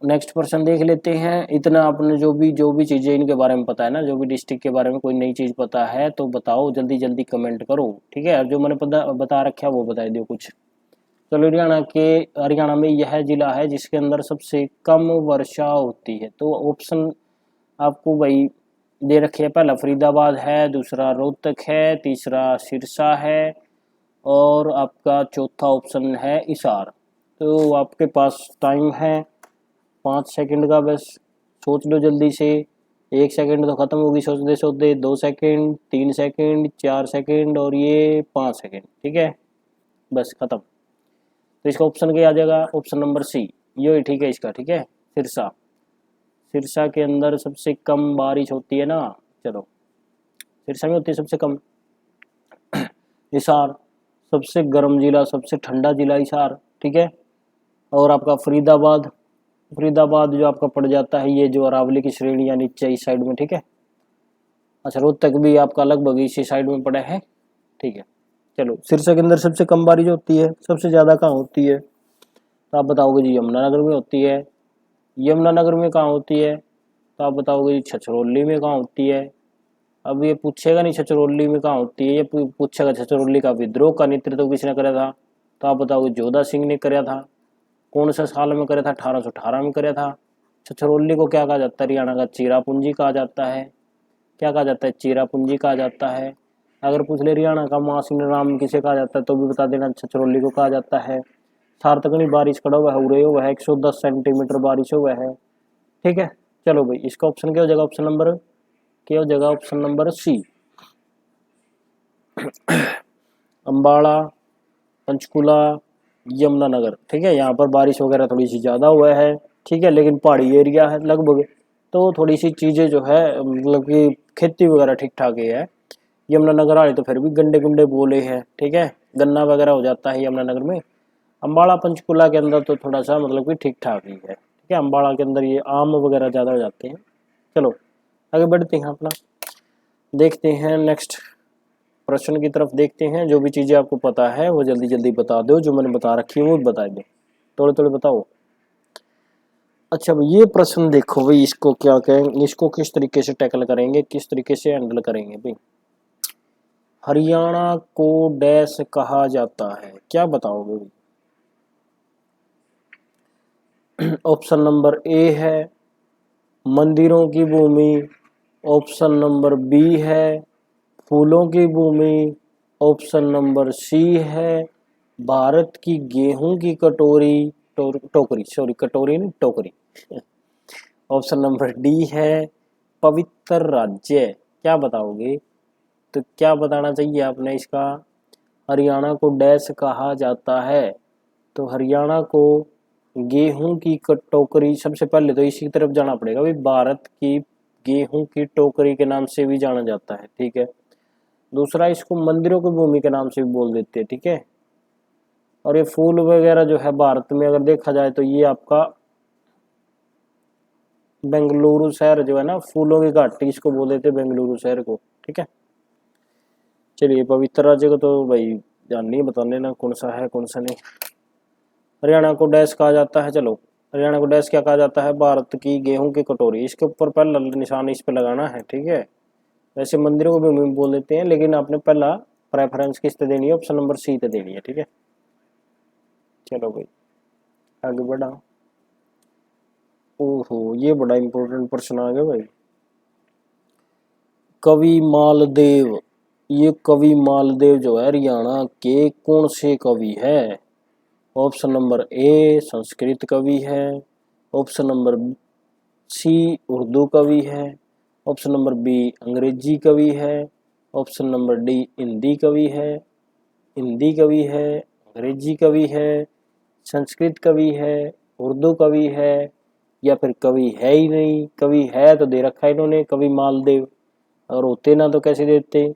नेक्स्ट पर्सन देख लेते हैं। इतना आपने जो भी चीज़ें इनके बारे में पता है ना, जो भी डिस्ट्रिक्ट के बारे में कोई नई चीज़ पता है तो बताओ, जल्दी जल्दी कमेंट करो, ठीक है। और जो मैंने बता रखा है वो बता दो कुछ। चलो, हरियाणा में यह जिला है जिसके अंदर सबसे कम वर्षा होती है। तो ऑप्शन आपको भाई दे रखे हैं, पहला फरीदाबाद है, दूसरा रोहतक है, तीसरा सिरसा है, और आपका चौथा ऑप्शन है हिसार। तो आपके पास टाइम है 5 सेकंड का, बस सोच लो जल्दी से। 1 सेकंड तो ख़त्म होगी सोचते सोचते, 2 सेकंड, 3 सेकंड, 4 सेकंड और ये 5 सेकंड, ठीक है, बस ख़त्म। तो इसका ऑप्शन क्या आ जाएगा, ऑप्शन नंबर सी, ये ठीक है इसका, ठीक है, सिरसा। सिरसा के अंदर सबसे कम बारिश होती है ना, चलो सिरसा में होती है सबसे कम। हिसार सबसे गर्म जिला, सबसे ठंडा जिला हिसार, ठीक है। और आपका फरीदाबाद, फरीदाबाद जो आपका पड़ जाता है ये जो अरावली की श्रेणी या नीचे इस साइड में, ठीक है। अच्छा, रोहतक भी आपका लगभग इसी साइड में पड़ा है, ठीक है। चलो, सिरसा के अंदर सबसे कम बारिश होती है, सबसे ज़्यादा कहाँ होती है, तो आप बताओगे जी यमुनानगर में होती है। यमुनानगर में कहाँ होती है, तो आप बताओगे जी छछरौली में कहाँ होती है। अब ये पूछेगा नहीं छछरौली में कहाँ होती है, ये पूछेगा छछरौली का विद्रोह का नेतृत्व किसने करा था, तो आप बताओगे जोधा सिंह ने कराया था। कौन सा साल में कराया था, 1818 में कराया था। छछरौली को क्या कहा जाता है, हरियाणा का चीरापूंजी कहा जाता है। क्या कहा जाता है, चीरापूंजी कहा जाता है। अगर पूछ ले हरियाणा का मासिक राम किसे कहा जाता है, तो भी बता देना छछरौली को कहा जाता है। सार्थकनी बारिश कड़ा हुआ है, उड़े हुआ है, 110 सेंटीमीटर बारिश हुआ है, ठीक है। चलो भाई, इसका ऑप्शन क्या हो जाएगा, ऑप्शन नंबर क्या हो जाएगा, option number C, Ambala, Panchkula, Yamunanagar, ठीक है। यहाँ पर बारिश वगैरह थोड़ी सी ज़्यादा हुआ है, ठीक है, लेकिन पहाड़ी एरिया है लगभग, तो थोड़ी सी चीज़ें जो है मतलब कि खेती वगैरह ठीक ठाक ही है। यमुनानगर वाले तो फिर भी गंडे गुंडे बोले हैं, ठीक है, गन्ना वगैरह हो जाता है यमुनानगर में। अम्बाड़ा पंचकुला के अंदर तो थोड़ा सा मतलब कि ठीक ठाक ही है, ठीक है। अम्बाड़ा के अंदर ये आम वगैरह ज़्यादा हो जाते हैं। चलो आगे बढ़ते हैं, अपना देखते हैं नेक्स्ट प्रश्न की तरफ देखते हैं। जो भी चीज़ें आपको पता है वो जल्दी जल्दी बता दो, जो मैंने बता रखी है वो बता दो, थोड़े थोड़े बताओ। अच्छा भाई, ये प्रश्न देखो भाई, इसको क्या कहेंगे, इसको किस तरीके से टैकल करेंगे, किस तरीके से हैंडल करेंगे भाई। हरियाणा को डैश कहा जाता है, क्या बताओगे भाई। ऑप्शन नंबर ए है मंदिरों की भूमि, ऑप्शन नंबर बी है फूलों की भूमि, ऑप्शन नंबर सी है भारत की गेहूं की कटोरी, टोकरी, सॉरी कटोरी नहीं टोकरी। ऑप्शन नंबर डी है पवित्र राज्य। क्या बताओगे, तो क्या बताना चाहिए आपने इसका, हरियाणा को डैश कहा जाता है। तो हरियाणा को गेहूं की टोकरी, सबसे पहले तो इसी की तरफ जाना पड़ेगा भाई, भारत की गेहूं की टोकरी के नाम से भी जाना जाता है, ठीक है। दूसरा, इसको मंदिरों की भूमि के नाम से भी बोल देते हैं, ठीक है। और ये फूल वगैरह जो है भारत में अगर देखा जाए तो ये आपका बेंगलुरु शहर जो है ना, फूलों की घाटी इसको बोल देते हैं, बेंगलुरु शहर को, ठीक है। चलिए, पवित्र राज्य को तो भाई ध्यान नहीं बताने ना कौन सा है कौन सा नहीं। हरियाणा को डैश कहा जाता है, चलो हरियाणा को डैश क्या कहा जाता है, भारत की गेहूं की कटोरी। इसके ऊपर पहला निशान इस पे लगाना है, ठीक है। वैसे मंदिरों को भी बोल देते हैं, लेकिन आपने पहला प्रेफरेंस किस पे देनी है, ऑप्शन नंबर सी पे देनी है, ठीक है। चलो भाई आगे बढ़ा। ओहो, ये बड़ा इंपॉर्टेंट प्रश्न आ गया भाई। कवि मालदेव, ये कवि मालदेव जो है हरियाणा के कौन से कवि है? ऑप्शन नंबर ए संस्कृत कवि है, ऑप्शन नंबर सी उर्दू कवि है, ऑप्शन नंबर बी अंग्रेजी कवि है, ऑप्शन नंबर डी हिंदी कवि है, हिंदी कवि है, अंग्रेजी कवि है, संस्कृत कवि है, उर्दू कवि है, या फिर कवि है ही नहीं। कवि है तो दे रखा है इन्होंने कवि मालदेव, और होते ना तो कैसे देते।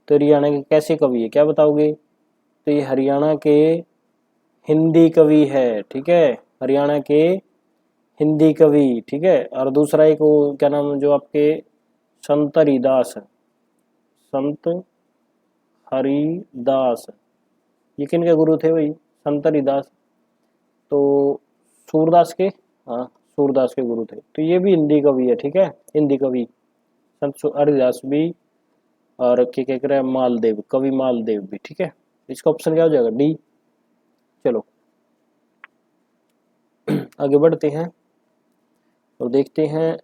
तो हरियाणा के कैसे कवि है, क्या बताओगे? तो ये हरियाणा के हिंदी कवि है, ठीक है, हरियाणा के हिंदी कवि, ठीक है। और दूसरा एक वो क्या नाम जो आपके संत हरिदास, संत हरिदास, ये किनके गुरु थे भाई? संत हरिदास तो सूरदास के, हाँ सूरदास के गुरु थे। तो ये भी हिंदी कवि है, ठीक है, हिंदी कवि संत हरिदास भी। और क्या कह रहे हैं, मालदेव, कवि मालदेव भी, ठीक है। इसका ऑप्शन क्या हो जाएगा, डी। चलो आगे बढ़ते हैं और देखते हैं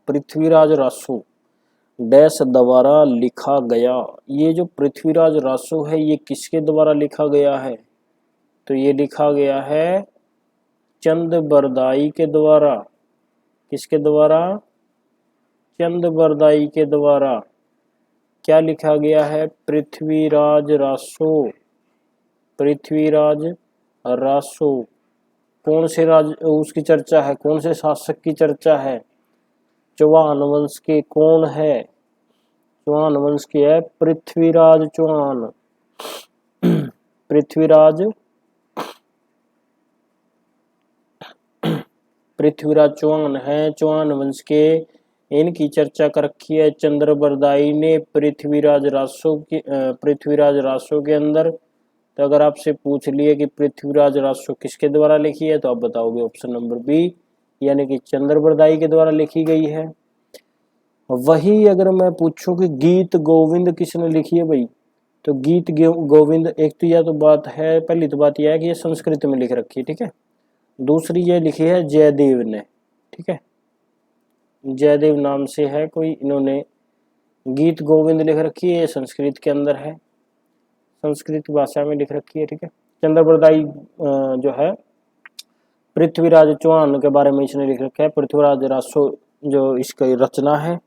पृथ्वीराज रासो डैश द्वारा लिखा गया। ये जो पृथ्वीराज रासो है ये किसके द्वारा लिखा गया है? तो ये लिखा गया है चंद बरदाई के द्वारा। किसके द्वारा? चंद बरदाई के द्वारा। क्या लिखा गया है? पृथ्वीराज रासो, पृथ्वीराज रासो। कौन से राज उसकी चर्चा है, कौन से शासक की चर्चा है? चौहान वंश के कौन है? चौहान वंश की है पृथ्वीराज चौहान। पृथ्वीराज, पृथ्वीराज चौहान है चौहान वंश के। इनकी चर्चा कर रखी है चंद्रबरदाई ने पृथ्वीराज रासो की, पृथ्वीराज रासो के अंदर। तो अगर आपसे पूछ लिए कि पृथ्वीराज रासो किसके द्वारा लिखी है तो आप बताओगे ऑप्शन नंबर बी, यानी कि चंद्रबरदाई के द्वारा लिखी गई है। वही अगर मैं पूछूं कि गीत गोविंद किसने लिखी है भाई, तो गीत गोविंद, एक तो यह तो बात है, पहली तो बात यह है कि ये संस्कृत में लिख रखी है, ठीक है। दूसरी ये लिखी है जयदेव ने, ठीक है, जयदेव नाम से है कोई, इन्होंने गीत गोविंद लिख रखी है, ये संस्कृत के अंदर है, संस्कृत भाषा में लिख रखी है, ठीक है। चंद्रबरदाई जो है पृथ्वीराज चौहान के बारे में इसने लिख रखा है। पृथ्वीराज रासो जो इसकी रचना है।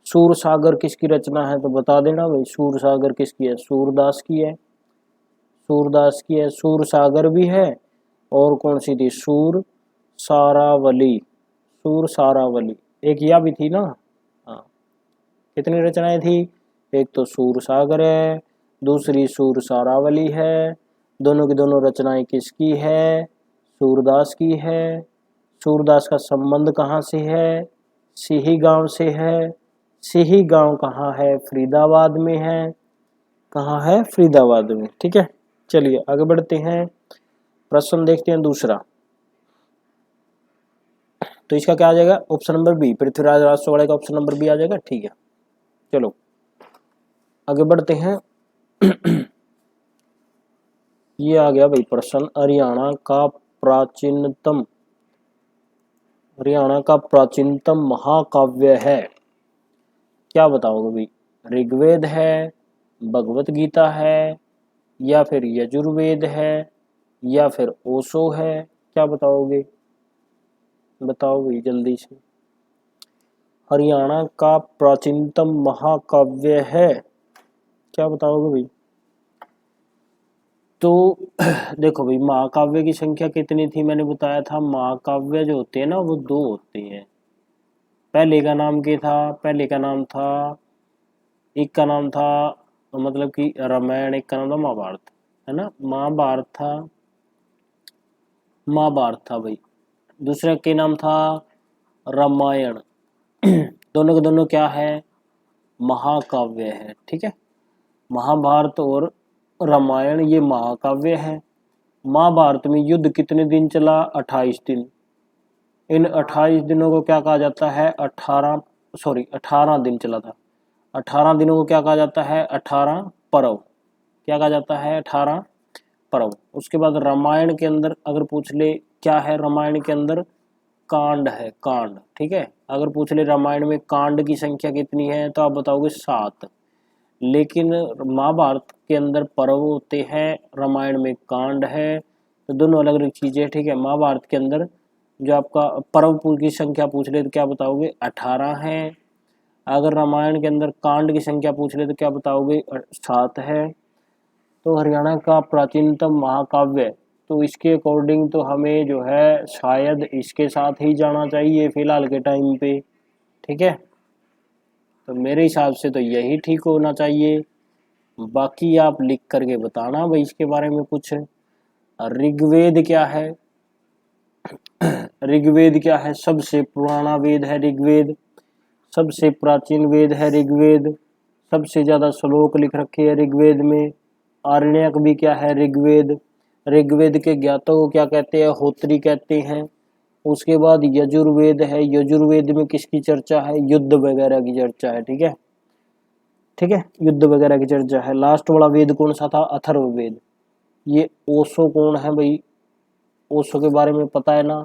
सूर सागर किसकी रचना है तो बता देना भाई, सूर सागर किसकी है? सूरदास की है, सूरदास की है। सूर सागर भी है, और कौन सी थी? सूर सारावली, सूर सारावली एक या भी थी ना। हाँ, कितनी रचनाएं थी? एक तो सूर सागर है, दूसरी सूर सारावली है। दोनों की दोनों रचनाएं किसकी है? सूरदास की है। सूरदास का संबंध कहाँ से है? सिही गांव से है। सिही गांव कहाँ है? फरीदाबाद में है। कहाँ है? फरीदाबाद में, ठीक है। चलिए आगे बढ़ते हैं, प्रश्न देखते हैं दूसरा। तो इसका क्या आ जाएगा? Option number B, Prithviraj Raso का ऑप्शन नंबर बी आ जाएगा, ठीक है। चलो आगे बढ़ते हैं। ये आ गया भाई प्रश्न, हरियाणा का प्राचीनतम महाकाव्य है, क्या बताओगे भाई? ऋग्वेद है, भगवत गीता है, या फिर यजुर्वेद है, या फिर ओशो है? क्या बताओगे? बताओ भाई जल्दी से। हरियाणा का प्राचीनतम महाकाव्य है, क्या बताओगे भाई? तो देखो भाई, महाकाव्य की संख्या कितनी थी, मैंने बताया था महाकाव्य जो होते हैं ना वो दो होते हैं। पहले का नाम क्या था, पहले का नाम था, एक का नाम था मतलब कि रामायण, एक का नाम था महाभारत, है ना। महाभारत था भाई। दूसरा के नाम था रामायण। दोनों के दोनों क्या है, महाकाव्य है, ठीक है। महाभारत और रामायण ये महाकाव्य है। महाभारत में युद्ध कितने दिन चला, 28 दिन। इन 28 दिनों को क्या कहा जाता है, 18 दिन चला था। 18 दिनों को क्या कहा जाता है, 18 पर्व। क्या कहा जाता है, 18 पर्व। उसके बाद रामायण के अंदर अगर पूछ ले क्या है, रामायण के अंदर कांड है, कांड, ठीक है। अगर पूछ ले रामायण में कांड की संख्या कितनी है तो आप बताओगे 7। लेकिन महाभारत के अंदर पर्व होते हैं, रामायण में कांड है, तो दोनों अलग अलग चीजें, ठीक है। महाभारत के अंदर जो आपका पर्व की संख्या पूछ ले तो क्या बताओगे, 18 है। अगर रामायण के अंदर कांड की संख्या पूछ ले तो क्या बताओगे, 7 है। तो हरियाणा का प्राचीनतम महाकाव्य, तो इसके अकॉर्डिंग तो हमें जो है शायद इसके साथ ही जाना चाहिए फिलहाल के टाइम पे, ठीक है। तो मेरे हिसाब से तो यही ठीक होना चाहिए। बाकी आप लिख करके बताना भाई इसके बारे में कुछ। ऋग्वेद क्या है, ऋग्वेद क्या है, सबसे पुराना वेद है ऋग्वेद, सबसे प्राचीन वेद है ऋग्वेद, सबसे ज्यादा श्लोक लिख रखे हैं ऋग्वेद में। आरण्यक भी क्या है, ऋग्वेद। ऋग्वेद के ज्ञातों को क्या कहते हैं, होत्री कहते हैं। उसके बाद यजुर्वेद है, यजुर्वेद में किसकी चर्चा है, युद्ध वगैरह की चर्चा है, ठीक है, ठीक है, युद्ध वगैरह की चर्चा है। लास्ट वाला वेद कौन सा था, अथर्ववेद। ये ओशो कौन है भाई, ओशो के बारे में पता है ना,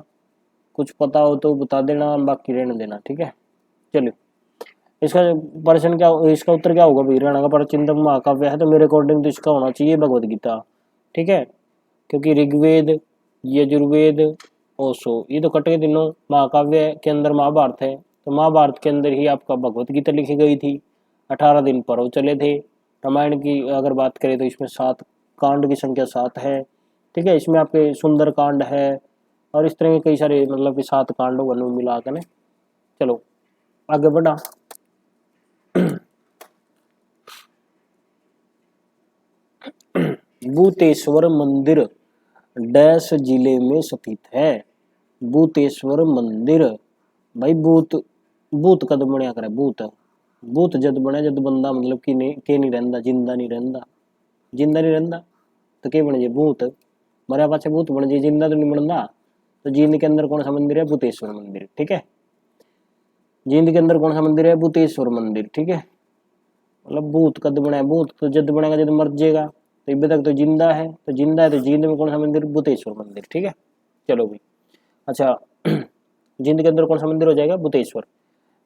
कुछ पता हो तो बता देना, बाकी रहने देना, ठीक है। चलिए, इसका प्रश्न क्या, इसका उत्तर क्या होगा भाई, हरियाणा का प्राचीनतम महाकाव्य है तो मेरे अकॉर्डिंग तो इसका होना चाहिए भगवद गीता, ठीक है। क्योंकि ऋग्वेद, यजुर्वेद, ओशो ये तो कट के दिनों, महाकाव्य के अंदर महाभारत है, तो महाभारत के अंदर ही आपका भगवत गीता लिखी गई थी। 18 दिन पर्व चले थे। रामायण की अगर बात करें तो इसमें 7 कांड की संख्या 7 है, ठीक है। इसमें आपके सुंदर कांड है और इस तरह के कई सारे मतलब कि 7 कांड वन मिला कर। चलो आगे बढ़ा। भूतेश्वर मंदिर डैश जिले में स्थित है। भूतेश्वर मंदिर भाई, भूत भूत कद बनया करे, भूत भूत जद बने, जद बंदा मतलब कि नहीं रहंदा, जिंदा नहीं रहंदा, जिंदा नहीं रहंदा तो के बन जाए भूत, मरे पाछे भूत बन जाए, जिंदा तो नहीं बनता। तो जींद के अंदर कौन सा मंदिर है, भूतेश्वर मंदिर, ठीक है। जींद के अंदर कौन सा मंदिर है, भूतेश्वर मंदिर, ठीक है। मतलब भूत कद बना है, भूत तो जद बनेगा जब मर जाएगा, तो इब तक तो जिंदा है, तो जिंदा है तो जींद में कौन सा मंदिर, भूतेश्वर मंदिर, ठीक है। चलो भाई, अच्छा जींद के अंदर कौन सा मंदिर हो जाएगा, भूतेश्वर।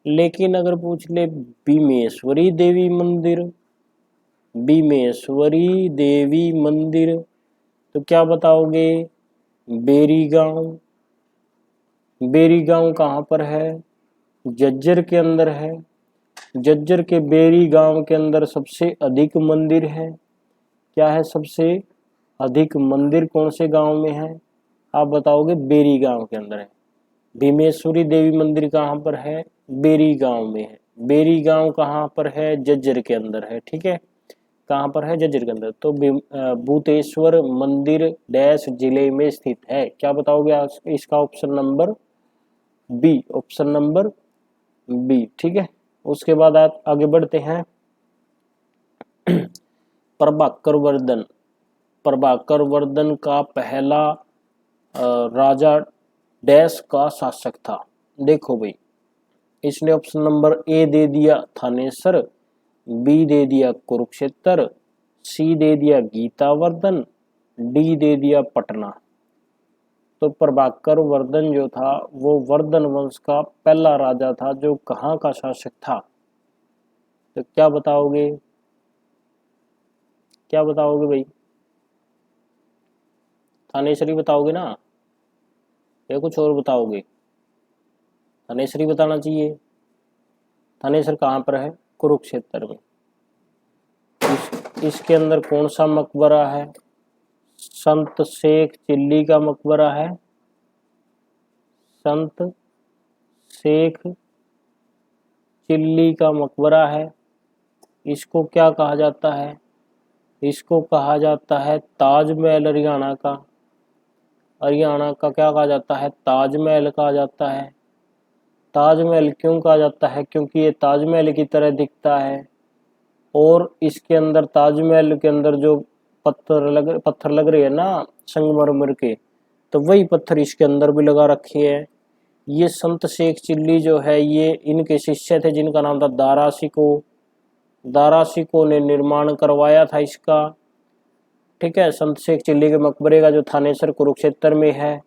लेकिन अगर पूछ ले भीमेश्वरी देवी मंदिर, भीमेश्वरी देवी मंदिर, तो क्या बताओगे, बेरी गांव। बेरी गांव कहाँ पर है, जज्जर के अंदर है। जज्जर के बेरी गांव के अंदर सबसे अधिक मंदिर है। क्या है, सबसे अधिक मंदिर कौन से गांव में है, आप बताओगे बेरी गांव के अंदर है। भीमेश्वरी देवी मंदिर कहाँ पर है, बेरी गांव में है। बेरी गांव कहाँ पर है, जज्जर के अंदर है, ठीक है। कहाँ पर है, जज्जर के अंदर। तो भूतेश्वर मंदिर डैश जिले में स्थित है, क्या बताओगे इसका option number B, option number B, ठीक है। उसके बाद आप आगे बढ़ते हैं। प्रभाकर वर्धन, प्रभाकर वर्धन का पहला राजा डैश का शासक था। देखो भाई, इसने ऑप्शन नंबर ए दे दिया थानेसर, बी दे दिया कुरुक्षेत्र, सी दे दिया गीतावर्धन, डी दे दिया पटना। तो प्रभाकर वर्धन जो था वो वर्धन वंश का पहला राजा था जो कहाँ का शासक था, तो क्या बताओगे, क्या बताओगे भाई, थानेसरी बताओगे ना या कुछ और बताओगे, थानेसरी बताना चाहिए। थानेसर कहाँ पर है, कुरुक्षेत्र में। इसके अंदर कौन सा मकबरा है, संत शेख चिल्ली का मकबरा है। संत शेख चिल्ली का मकबरा है। इसको क्या कहा जाता है? इसको कहा जाता है ताजमहल हरियाणा का। हरियाणा का क्या कहा जाता है? ताजमहल कहा जाता है। ताजमहल क्यों कहा जाता है? क्योंकि ये ताजमहल की तरह दिखता है और इसके अंदर, ताजमहल के अंदर जो पत्थर लग रहे हैं ना संगमरमर के, तो वही पत्थर इसके अंदर भी लगा रखे हैं। ये संत शेख चिल्ली जो है ये इनके शिष्य थे जिनका नाम था दारा शिकोह। दारा शिकोह ने निर्माण करवाया था इसका। ठीक है, संत शेख चिल्ली के मकबरे का जो थानेसर कुरुक्षेत्र में है,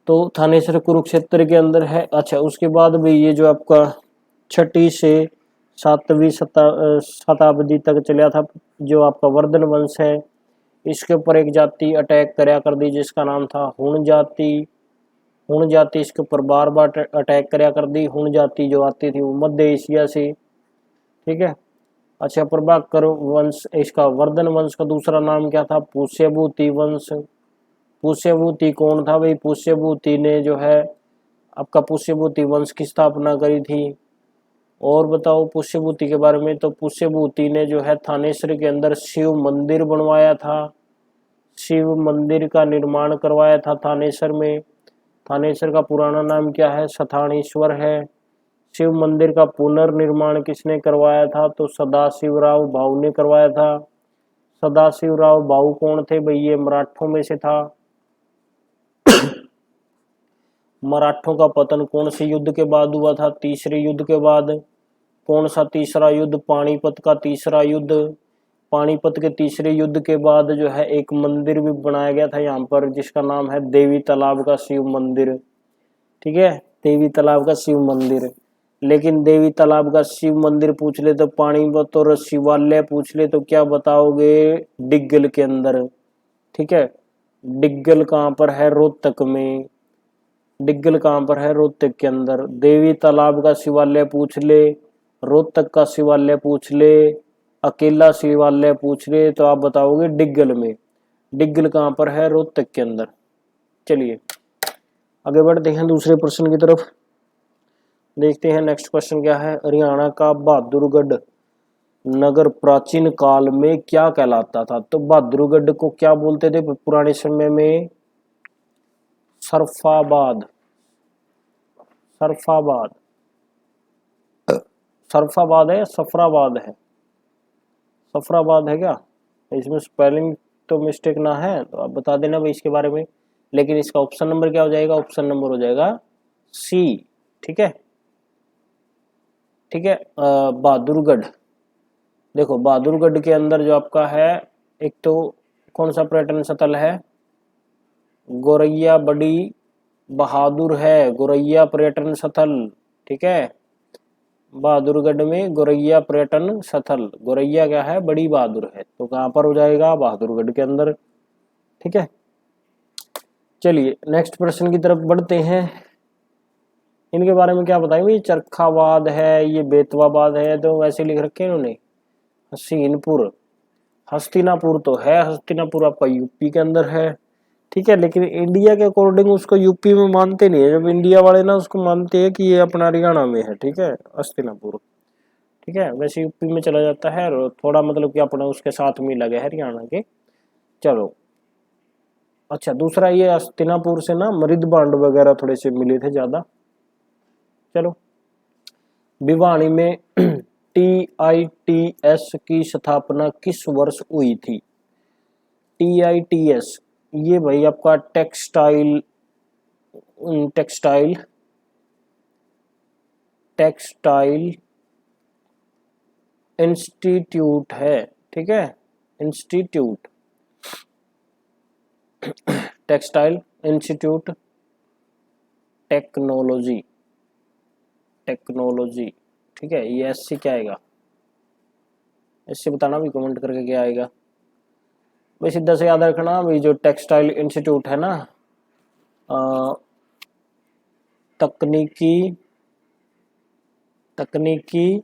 तो थानेसर कुरुक्षेत्र के अंदर है। अच्छा, उसके बाद भी ये जो आपका 6वीं से 7वीं शताब्दी तक चला था जो आपका वर्धन वंश है, इसके ऊपर एक जाति अटैक करया कर दी जिसका नाम था हुण जाति। हुण जाति इसके ऊपर बार बार अटैक करया कर दी। हुण जाति जो आती थी वो मध्य एशिया से। ठीक है। अच्छा, प्रभाकर वंश, इसका वर्धन वंश का दूसरा नाम क्या था? पुष्यभूति वंश। पुष्यभूति कौन था भाई? पुष्यभूति ने जो है आपका पुष्यभूति वंश की स्थापना करी थी। और बताओ पुष्यभूति के बारे में। तो पुष्यभूति ने जो है थानेसर के अंदर शिव मंदिर बनवाया था। शिव मंदिर का निर्माण करवाया था थानेसर में। थानेसर का पुराना नाम क्या है? सथानेश्वर है। शिव मंदिर का पुनर्निर्माण किसने करवाया था? तो सदाशिवराव भाऊ ने करवाया था। सदाशिवराव भाऊ कौन थे भाई? ये मराठों में से था। मराठों का पतन कौन से युद्ध के बाद हुआ था? तीसरे युद्ध के बाद। कौन सा तीसरा युद्ध? पानीपत का तीसरा युद्ध। पानीपत के तीसरे युद्ध के बाद जो है एक मंदिर भी बनाया गया था यहाँ पर जिसका नाम है देवी तालाब का शिव मंदिर। ठीक है, देवी तालाब का शिव मंदिर। लेकिन देवी तालाब का शिव मंदिर पूछ ले तो पानीपत, और शिवालय पूछ ले तो क्या बताओगे? डिग्गल के अंदर। ठीक है, डिग्गल कहाँ पर है? रोहतक में। डिग्गल कहाँ पर है? रोहतक के अंदर। देवी तालाब का शिवालय पूछ ले, रोहतक का शिवालय पूछ ले, अकेला शिवालय पूछ ले तो आप बताओगे डिग्गल में। डिग्गल कहाँ पर है? रोहतक के अंदर। चलिए आगे बढ़ते हैं दूसरे प्रश्न की तरफ। देखते हैं नेक्स्ट क्वेश्चन क्या है। हरियाणा का बहादुरगढ़ नगर प्राचीन काल में क्या कहलाता था? तो बहादुरगढ़ को क्या बोलते थे पुराने समय में? सरफाबाद। सरफाबाद। सरफाबाद है या सफराबाद है? सफराबाद है क्या? इसमें स्पेलिंग तो मिस्टेक ना है तो आप बता देना भाई इसके बारे में। लेकिन इसका ऑप्शन नंबर क्या हो जाएगा? ऑप्शन नंबर हो जाएगा सी। ठीक है, ठीक है। बहादुरगढ़, देखो बहादुरगढ़ के अंदर जो आपका है, एक तो कौन सा पर्यटन स्थल है? गोरैया बड़ी बहादुर है, गोरैया पर्यटन स्थल। ठीक है, बहादुरगढ़ में गोरैया पर्यटन स्थल। गोरैया क्या है? बड़ी बहादुर है, तो कहाँ पर हो जाएगा? बहादुरगढ़ के अंदर। ठीक है, चलिए नेक्स्ट प्रश्न की तरफ बढ़ते हैं। इनके बारे में क्या बताएंगे? ये चरखाबाद है, ये बेतवाबाद है, तो वैसे लिख रखे हैं इन्होंने। हसीनपुर, हस्तिनापुर तो है, हस्तिनापुर आपका यूपी के अंदर है। ठीक है, लेकिन इंडिया के अकॉर्डिंग उसको यूपी में मानते नहीं है। जब इंडिया वाले ना उसको मानते हैं कि ये अपना हरियाणा में है। ठीक है, हस्तिनापुर। ठीक है, वैसे यूपी में चला जाता है और थोड़ा मतलब कि अपना उसके साथ में लगे हरियाणा के। चलो अच्छा, दूसरा ये हस्तिनापुर से ना मृद भांड वगैरह थोड़े से मिले थे ज्यादा। चलो, भिवानी में TITS की स्थापना किस वर्ष हुई थी? TITS ये भाई आपका टेक्सटाइल टेक्सटाइल टेक्सटाइल इंस्टीट्यूट है। ठीक है, institute, textile institute technology. Technology. ठीक है, ये एससी क्या आएगा? इससे बताना भी कमेंट करके क्या आएगा भाई। सीधा से याद रखना भाई, जो टेक्सटाइल इंस्टीट्यूट है ना, तकनीकी तकनीकी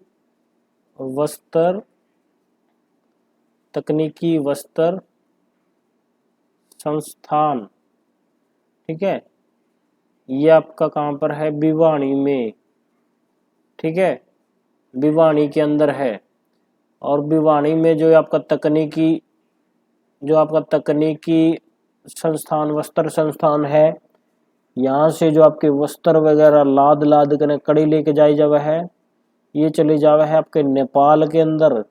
वस्त्र तकनीकी वस्त्र संस्थान, ठीक है, ये आपका कहाँ पर है, भिवानी में, ठीक है, भिवानी के अंदर है। और भिवानी में जो आपका तकनीकी संस्थान, वस्त्र संस्थान है, यहाँ से जो आपके वस्त्र वगैरह लाद लाद कर कड़ी लेके जाई जावे है, ये चले जावे है आपके नेपाल के अंदर,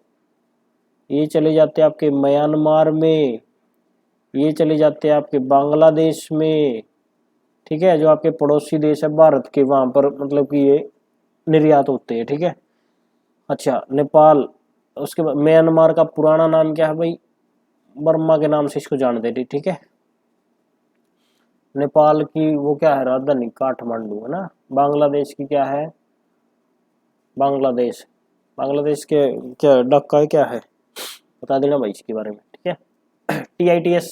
ये चले जाते हैं आपके म्यांमार में, ये चले जाते हैं आपके बांग्लादेश में, ठीक है, जो आपके पड़ोसी देश है भारत के, वहां पर मतलब कि ये निर्यात होते हैं, ठीक है। अच्छा, नेपाल, उसके बाद म्यांमार का पुराना नाम क्या है भाई, बर्मा के नाम से इसको जानते थे, ठीक है। नेपाल की वो क्या है, राजधानी काठमांडू है ना। बांग्लादेश की क्या है, बांग्लादेश के क्या ढाका क्या है, बता देना भाई इसके बारे में, ठीक है। TITS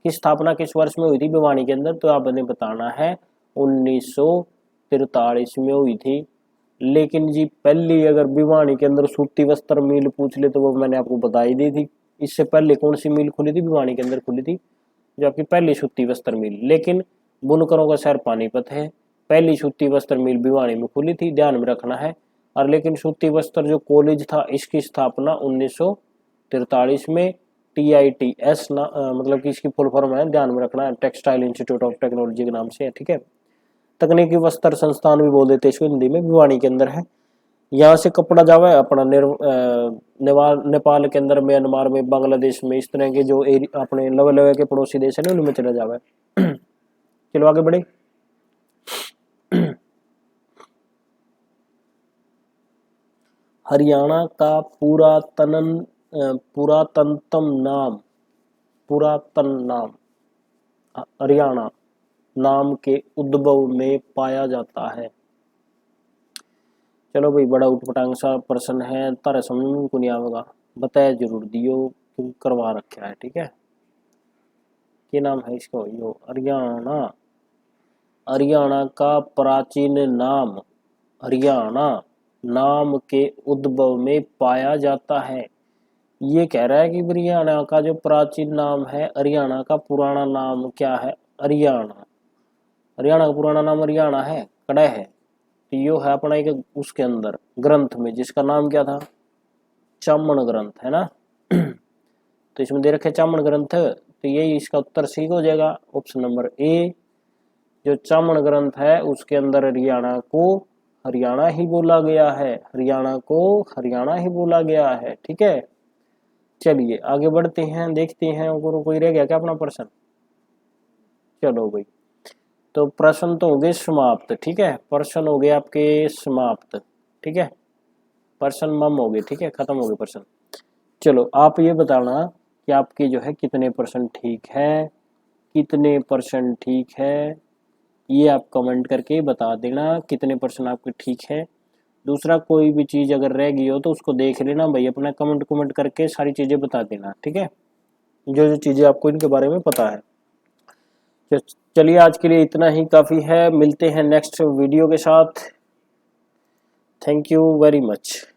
की स्थापना किस वर्ष में हुई थी भिवानी के अंदर, तो आपने बताना है 1943 में हुई थी। लेकिन जी पहली अगर भिवानी के अंदर सूती वस्त्र मिल पूछ ले तो वो मैंने आपको बता ही दी थी। इससे पहले कौन सी मिल खुली थी, भिवानी के अंदर खुली थी जो आपकी पहली सूती वस्त्र मिल। लेकिन बुनकरों का शहर पानीपत है, पहली सूती वस्त्र मिल भिवानी में खुली थी, ध्यान में रखना है। और लेकिन सूती वस्त्र जो कॉलेज था इसकी स्थापना 1943 में TITS मतलब कि इसकी फुल फॉर्म है, ध्यान में रखना है, टेक्सटाइल इंस्टीट्यूट ऑफ टेक्नोलॉजी के नाम से है, ठीक है। तकनीकी वस्त्र संस्थान भी बोल देते हैं इसको हिंदी में, भिवानी के अंदर है। यहाँ से कपड़ा जावा है अपना नेपाल के अंदर, म्यांमार में, बांग्लादेश में, इस तरह के जो अपने लवे लवे के पड़ोसी देश है ना उनमें चला जावा है। चलो आगे बढ़े। हरियाणा का पुरातन नाम हरियाणा नाम के उद्भव में पाया जाता है। चलो भाई, बड़ा उठपटांग सा प्रश्न है, तारे समझ में को नहीं आवेगा, बताया जरूर दियो क्योंकि करवा रखा है, ठीक है। क्या नाम है इसका, यो हरियाणा का प्राचीन नाम हरियाणा नाम के उद्भव में पाया जाता है। ये कह रहा है कि हरियाणा का जो प्राचीन नाम है, हरियाणा का पुराना नाम क्या है, हरियाणा का पुराना नाम हरियाणा है, कड़ा है। तो यो है अपना एक उसके अंदर ग्रंथ में जिसका नाम क्या था, चामन ग्रंथ, है ना। तो इसमें दे रखे चामन ग्रंथ, तो यही इसका उत्तर सी हो जाएगा, ऑप्शन नंबर ए। जो चामन ग्रंथ है उसके अंदर हरियाणा को हरियाणा ही बोला गया है, हरियाणा को हरियाणा ही बोला गया है, ठीक है। चलिए आगे बढ़ते हैं, देखते हैं और कोई रह गया क्या अपना प्रश्न। चलो भाई, तो प्रश्न तो हो गए समाप्त, ठीक है, प्रश्न हो गए आपके समाप्त, ठीक है, प्रश्न मम हो गए, ठीक है, खत्म हो गए प्रश्न। चलो आप ये बताना कि आपके जो है कितने परसेंट ठीक है, कितने परसेंट ठीक है, ये आप कमेंट करके बता देना कितने परसेंट आपके ठीक है। दूसरा, कोई भी चीज़ अगर रह गई हो तो उसको देख लेना भाई, अपना कमेंट करके सारी चीज़ें बता देना, ठीक है, जो चीज़ें आपको इनके बारे में पता है। चलिए आज के लिए इतना ही काफ़ी है, मिलते हैं नेक्स्ट वीडियो के साथ। Thank you very much.